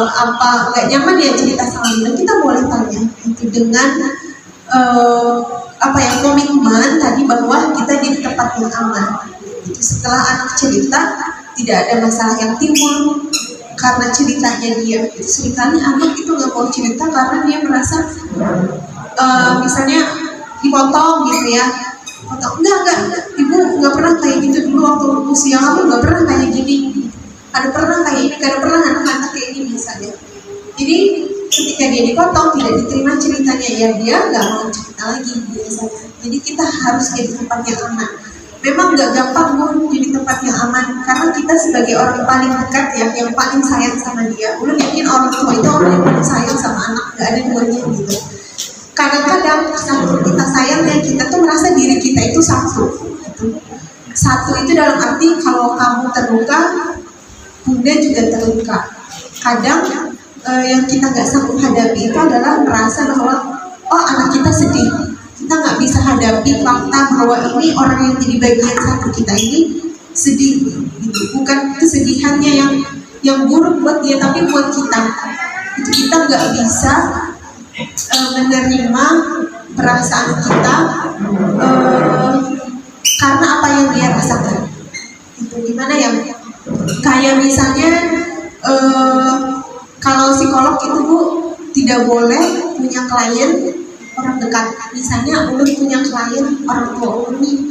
apa nggak nyaman ya cerita sama Bunda, kita boleh tanya itu dengan apa ya, komitmen tadi bahwa kita di tempat yang aman. Itu setelah anak cerita, tidak ada masalah yang timbul karena ceritanya dia. Itu seringkali anak itu nggak mau cerita karena dia merasa misalnya dipotong gitu ya, potong enggak, ibu nggak pernah kayak gitu dulu waktu usia kamu, nggak pernah kayak gini, ada pernah kayak ini, ada pernah anak-anak kayak ini misalnya. Jadi ketika dia dipotong, tidak diterima ceritanya, ya dia nggak mau cerita lagi biasanya. Jadi kita harus jadi tempat yang aman. Memang nggak gampang Bu jadi tempat yang aman, karena kita sebagai orang paling dekat ya, yang paling sayang sama dia. Ulun yakin orang tua itu orang yang paling sayang sama anak, nggak ada duanya gitu. Kadang-kadang saking kita sayangnya, kita tuh merasa diri kita itu satu gitu. Satu itu dalam arti kalau kamu terluka, Bunda juga terluka. Kadang yang kita nggak sanggup hadapi itu adalah merasa bahwa oh anak kita sedih, kita nggak bisa hadapi fakta bahwa ini orang yang jadi bagian satu kita ini sedih gitu. Bukan kesedihannya yang buruk buat dia, tapi buat kita itu kita nggak bisa menerima perasaan kita karena apa yang dia rasakan. Itu gimana ya, kayak misalnya kalau psikolog itu Bu tidak boleh punya klien orang dekat. Misalnya Ulun punya klien orang tua Ulun nih,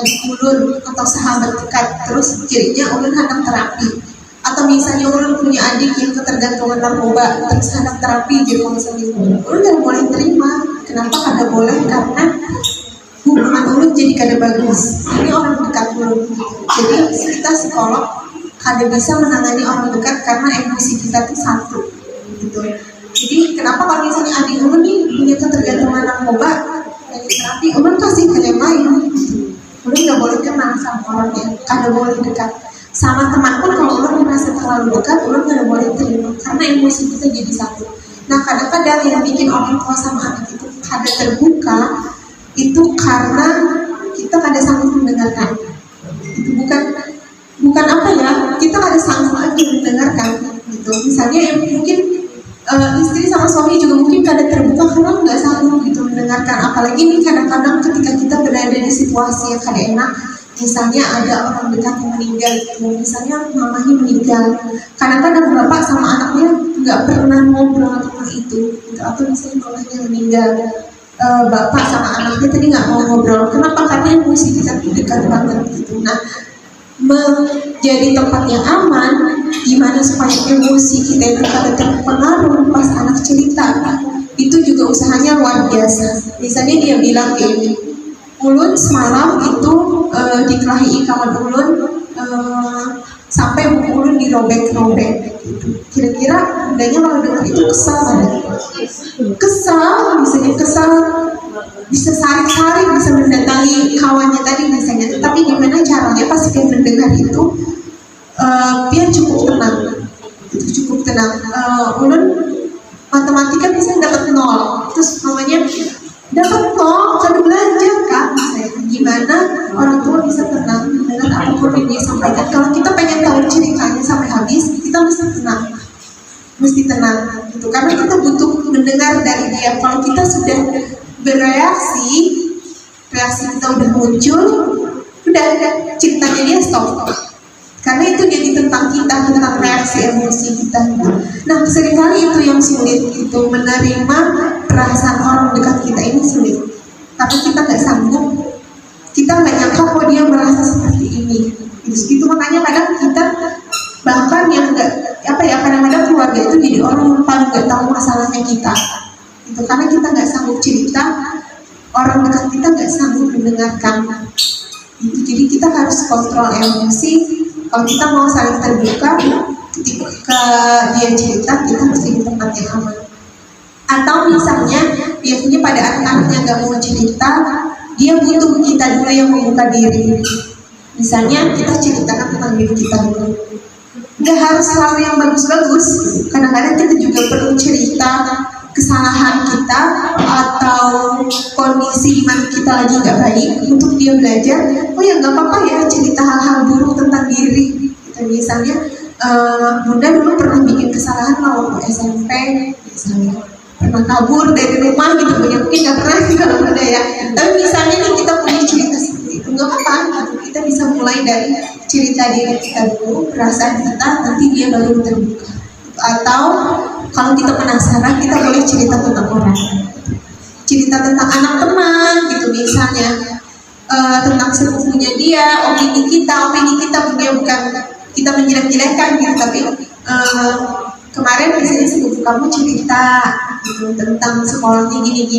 adik Ulun atau sahabat dekat, terus jadinya Ulun hendak terapi. Atau misalnya Ulun punya adik yang ketergantungan narkoba, terus hendak terapi jadi konseling, Ulun tidak boleh terima. Kenapa kada boleh? Karena hubungan Ulun jadi kada bagus. Ini orang dekat Ulun. Jadi kita psikolog kada bisa menangani orang dekat karena emosi kita tuh satu gitu. Jadi kenapa kalau misalnya adik Ulun nih punya ketergantungan narkoba, dari terapi Ulun kasih ke yang lain gitu. Ulun nggak boleh kenal sama orang yang kada boleh dekat. Sama teman pun kalau Ulun merasa terlalu dekat, Ulun kada boleh terima karena emosi kita jadi satu. Nah kadang-kadang yang bikin orang tua sama anak itu kada terbuka itu karena kita kada sanggup mendengarkan. Itu bukan apa ya, kita kada sanggup lagi mendengarkan gitu. Misalnya yang mungkin istri sama suami juga mungkin kada terbuka karena nggak sanggup gitu mendengarkan. Apalagi nih kadang-kadang ketika kita berada di situasi yang kada enak, misalnya ada orang dekat yang meninggal gitu, misalnya mamanya meninggal, kadang-kadang bapak sama anaknya nggak pernah ngobrol tentang itu gitu. Atau misalnya mamanya meninggal, bapak sama anaknya tadi nggak mau ngobrol. Kenapa? Karena emosi kita dekat banget gitu. Nah, menjadi tempat yang aman, gimana supaya emosi kita itu kada terpengaruh pas anak cerita, itu juga usahanya luar biasa. Misalnya dia bilang kayak ini, Ulun semalam itu dikelahi kawan Ulun sampai buku Ulun dirobek-robek gitu. Kira-kira bundanya kalau dengar itu kesal kan? Kesal, bisa sarik-sarik, bisa mendatangi kawannya tadi misalnya. Tapi gimana caranya pas dia mendengar itu biar cukup tenang. Itu cukup tenang. Ulun matematika bisa dapat 0, terus mamanya dapat 0, kada belajar kan? Gimana orang tua bisa tenang dengan apapun yang dia sampaikan? Kalau kita pengen tahu ceritanya sampai habis, kita mesti tenang gitu. Karena kita butuh mendengar dari dia. Kalau kita sudah bereaksi, reaksi kita udah muncul, udah ceritanya dia stop. Karena itu jadi tentang kita, tentang reaksi emosi kita. Nah, seringkali itu yang sulit, itu menerima perasaan orang dekat kita ini sulit. Karena kita nggak sanggup, kita nggak nyangka kok dia merasa seperti ini. Itu makanya kadang kita bahkan yang nggak kadang-kadang keluarga itu jadi orang yang paling nggak tahu masalahnya kita. Itu karena kita nggak sanggup cerita, orang dekat kita nggak sanggup mendengarkan. Jadi kita harus kontrol emosi. Kalau kita mau saling terbuka, ketika dia cerita, kita mesti di tempat yang aman. Atau misalnya biasanya pada anak-anaknya nggak mau cerita, dia butuh kita dulu yang membuka diri. Misalnya kita ceritakan tentang diri kita dulu. Nggak harus selalu yang bagus-bagus. Kadang-kadang kita juga perlu cerita kesalahan kita atau kondisi di mana kita lagi nggak baik, untuk dia belajar, oh ya nggak apa-apa ya cerita hal-hal buruk tentang diri. Gitu. Misalnya Bunda dulu pernah bikin kesalahan waktu SMP, misalnya pernah kabur dari rumah gitu, mungkin nggak pernah sih kalau Bunda ya. Tapi misalnya nih kita punya cerita seperti itu, nggak apa-apa. Gitu. Kita bisa mulai dari cerita diri kita dulu, perasaan kita, nanti dia baru terbuka. Atau kalau kita penasaran, kita boleh cerita tentang orang, cerita tentang anak teman gitu, misalnya tentang sepupunya dia, opini kita bukan kita menjelek-jelekan gitu, tapi kemarin misalnya sepupu kamu cerita gitu, tentang sekolahnya gini,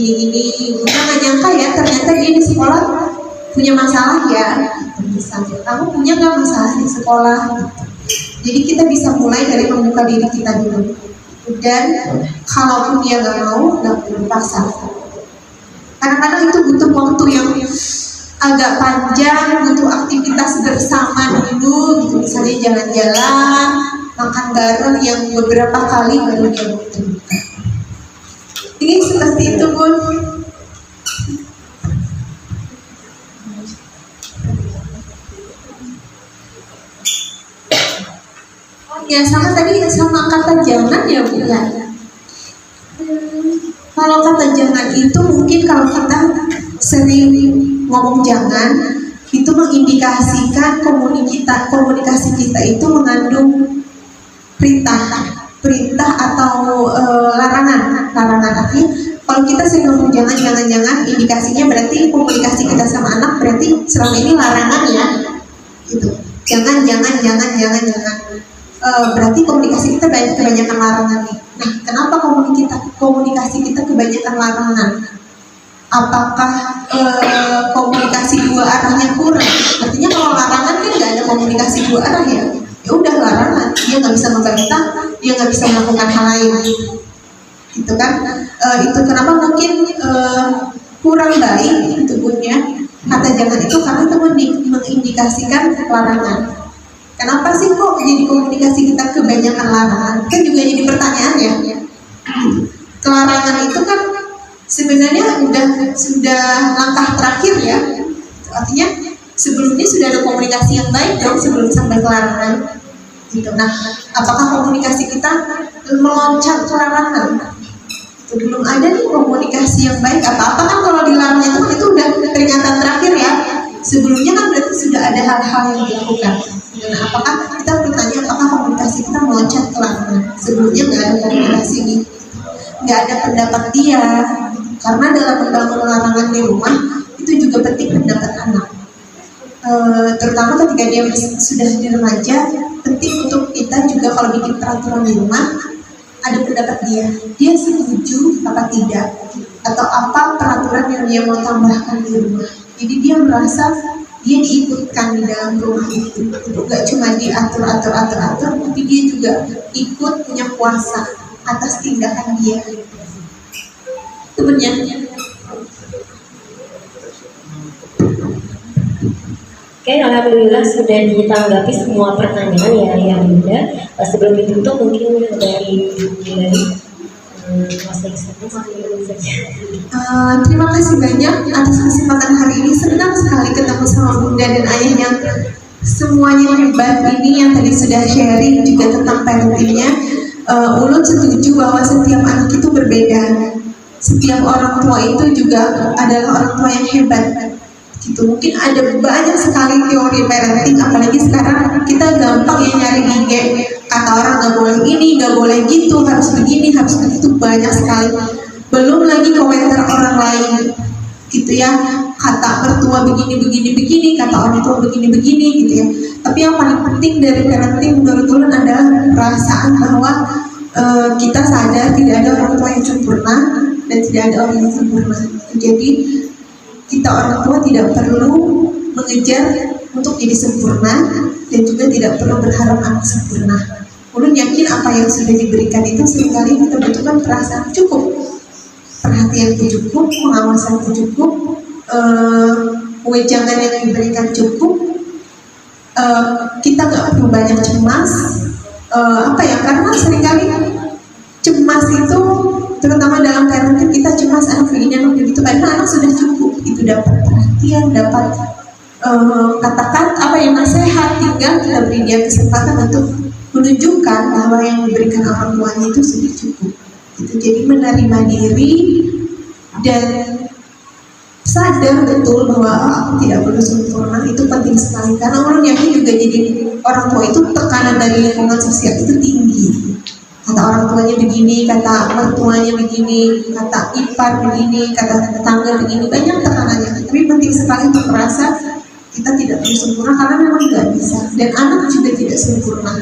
nggak nyangka ya ternyata dia di sekolah punya masalah ya, gitu. Misalnya kamu punya nggak masalah di sekolah gitu. Jadi kita bisa mulai dari membuka diri kita dulu, dan kalaupun dia nggak mau, nggak perlu paksa. Kadang-kadang itu butuh waktu yang agak panjang, butuh aktivitas bersama dulu gitu, misalnya jalan-jalan, makan bareng yang beberapa kali baru dia mau terbuka. Ini seperti itu, Bun. Ya sama tadi sama kata jangan ya Bu ya. Kalau kata jangan itu mungkin kalau kita sering ngomong jangan, itu mengindikasikan komunikasi kita itu mengandung perintah atau larangan. Artinya kalau kita sering ngomong jangan, indikasinya berarti komunikasi kita sama anak berarti selama ini larangan ya. Gitu. Jangan. Berarti komunikasi kita kebanyakan larangan nih. Nah, kenapa komunikasi kita kebanyakan larangan? Apakah komunikasi dua arahnya kurang? Artinya kalau larangan kan nggak ada komunikasi dua arah ya. Ya udah larangan, dia nggak bisa membantah, dia nggak bisa melakukan hal lain. Gitu kan? Itu kenapa mungkin kurang baik itu Bunnya. Kata jangan itu karena itu mengindikasikan larangan. Kenapa sih kok jadi komunikasi kita kebanyakan larangan? Kan juga jadi pertanyaan ya. Kelarangan itu kan sebenarnya sudah langkah terakhir ya. Artinya sebelumnya sudah ada komunikasi yang baik dong sebelum sampai ke larangan. Gitu. Nah, apakah komunikasi kita meloncat ke larangan? Itu belum ada nih komunikasi yang baik. Apa-apa kan kalau dilarang itu udah peringatan terakhir ya. Sebelumnya kan berarti sudah ada hal-hal yang dilakukan. Dan apakah kita bertanya apakah komunikasi kita meloncat ke larangan? Sebelumnya nggak ada komunikasi ini, nggak ada pendapat dia. Karena dalam membangun larangan di rumah itu juga penting pendapat anak. Terutama ketika dia sudah di remaja, penting untuk kita juga kalau bikin peraturan di rumah ada pendapat dia. Dia setuju apa tidak, atau apa peraturan yang dia mau tambahkan di rumah. Jadi dia merasa dia diikutkan di dalam rumah itu, gak cuma diatur, tapi dia juga ikut punya kuasa atas tindakan dia. Sebenarnya. Oke, alhamdulillah sudah ditanggapi semua pertanyaan ya yang Bunda. Sebelum ditutup mungkin dari Mas Iksan saja. Terima kasih banyak atas kesempatan hari ini. Senang sekali ketemu sama Bunda dan Ayah yang semuanya hebat ini yang tadi sudah sharing juga tentang parentingnya. Ulun setuju bahwa setiap anak itu berbeda. Setiap orang tua itu juga adalah orang tua yang hebat. Gitu. Mungkin ada banyak sekali teori parenting, apalagi sekarang kita gampang ya nyari IG, kata orang nggak boleh ini, nggak boleh gitu, harus begini, harus begitu, banyak sekali. Belum lagi komentar orang lain, gitu ya, kata mertua begini, kata orang tua begini, gitu ya. Tapi yang paling penting dari parenting menurut ulun adalah perasaan bahwa kita sadar tidak ada orang tua yang sempurna dan tidak ada orang yang sempurna. Jadi kita orang tua tidak perlu mengejar untuk jadi sempurna dan juga tidak perlu berharap anak sempurna. Ulun yakin apa yang sudah diberikan itu seringkali kita butuhkan perasaan cukup, perhatian cukup, pengawasan cukup, wejangan yang diberikan cukup. Kita nggak perlu banyak cemas. Karena seringkali cemas itu terutama dalam parenting kita cemas anak begini anak begitu, karena anak sudah cukup itu dapat perhatian, dapat katakan apa yang nasihat, tinggal kita beri dia kesempatan untuk menunjukkan bahwa yang diberikan orang tuanya itu sudah cukup. Itu jadi menerima diri dan sadar betul bahwa aku tidak perlu sempurna, itu penting sekali karena orang yakin juga jadi orang tua itu tekanan dari lingkungan sosial itu tinggi. Kata orang tuanya begini, kata mertuanya begini, kata ipar begini, kata tetangga begini, banyak tekanannya. Tapi penting sekali untuk merasa kita tidak perlu sempurna karena memang nggak bisa, dan anak juga tidak sempurna.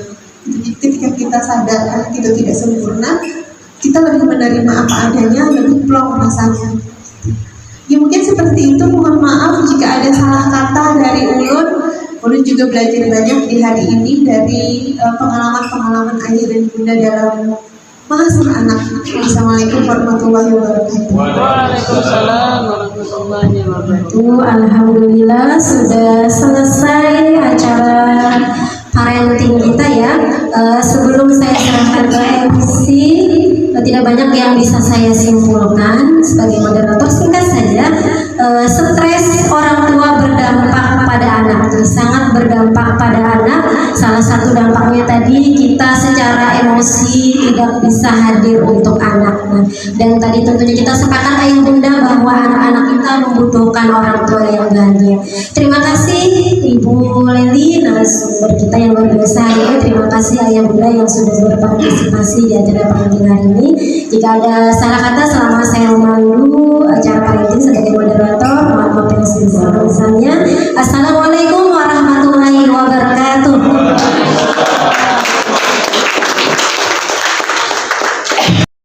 Jadi ketika kita sadar anak kita tidak sempurna, kita lebih menerima apa adanya, lebih plong rasanya. Ya mungkin seperti itu. Mohon maaf jika ada salah kata dari Ulun. Ulun juga belajar banyak di hari ini dari pengalaman-pengalaman ayah dan bunda dalam mengasuh anak. Assalamualaikum warahmatullahi wabarakatuh. Waalaikumsalam warahmatullahi wabarakatuh. Alhamdulillah sudah selesai acara parenting kita ya. Sebelum saya serahkan ke MC, tidak banyak yang bisa saya simpulkan sebagai moderator. Singkat saja, stres orang tua berdampak pada anak, sangat berdampak pada anak. Salah satu dampaknya tadi kita secara emosi tidak bisa hadir untuk anak. Dan tadi tentunya kita sepakat ayah bunda bahwa anak-anak kita membutuhkan orang tua yang bahagia. Terima kasih Ibu Leli, narasumber kita yang luar biasa hari ini. Terima kasih ayah bunda yang sudah berpartisipasi di acara parenting hari ini. Jika ada salah kata selama saya memandu acara parenting sebagai moderator, mohon maaf yang sebesar-besarnya. Assalamualaikum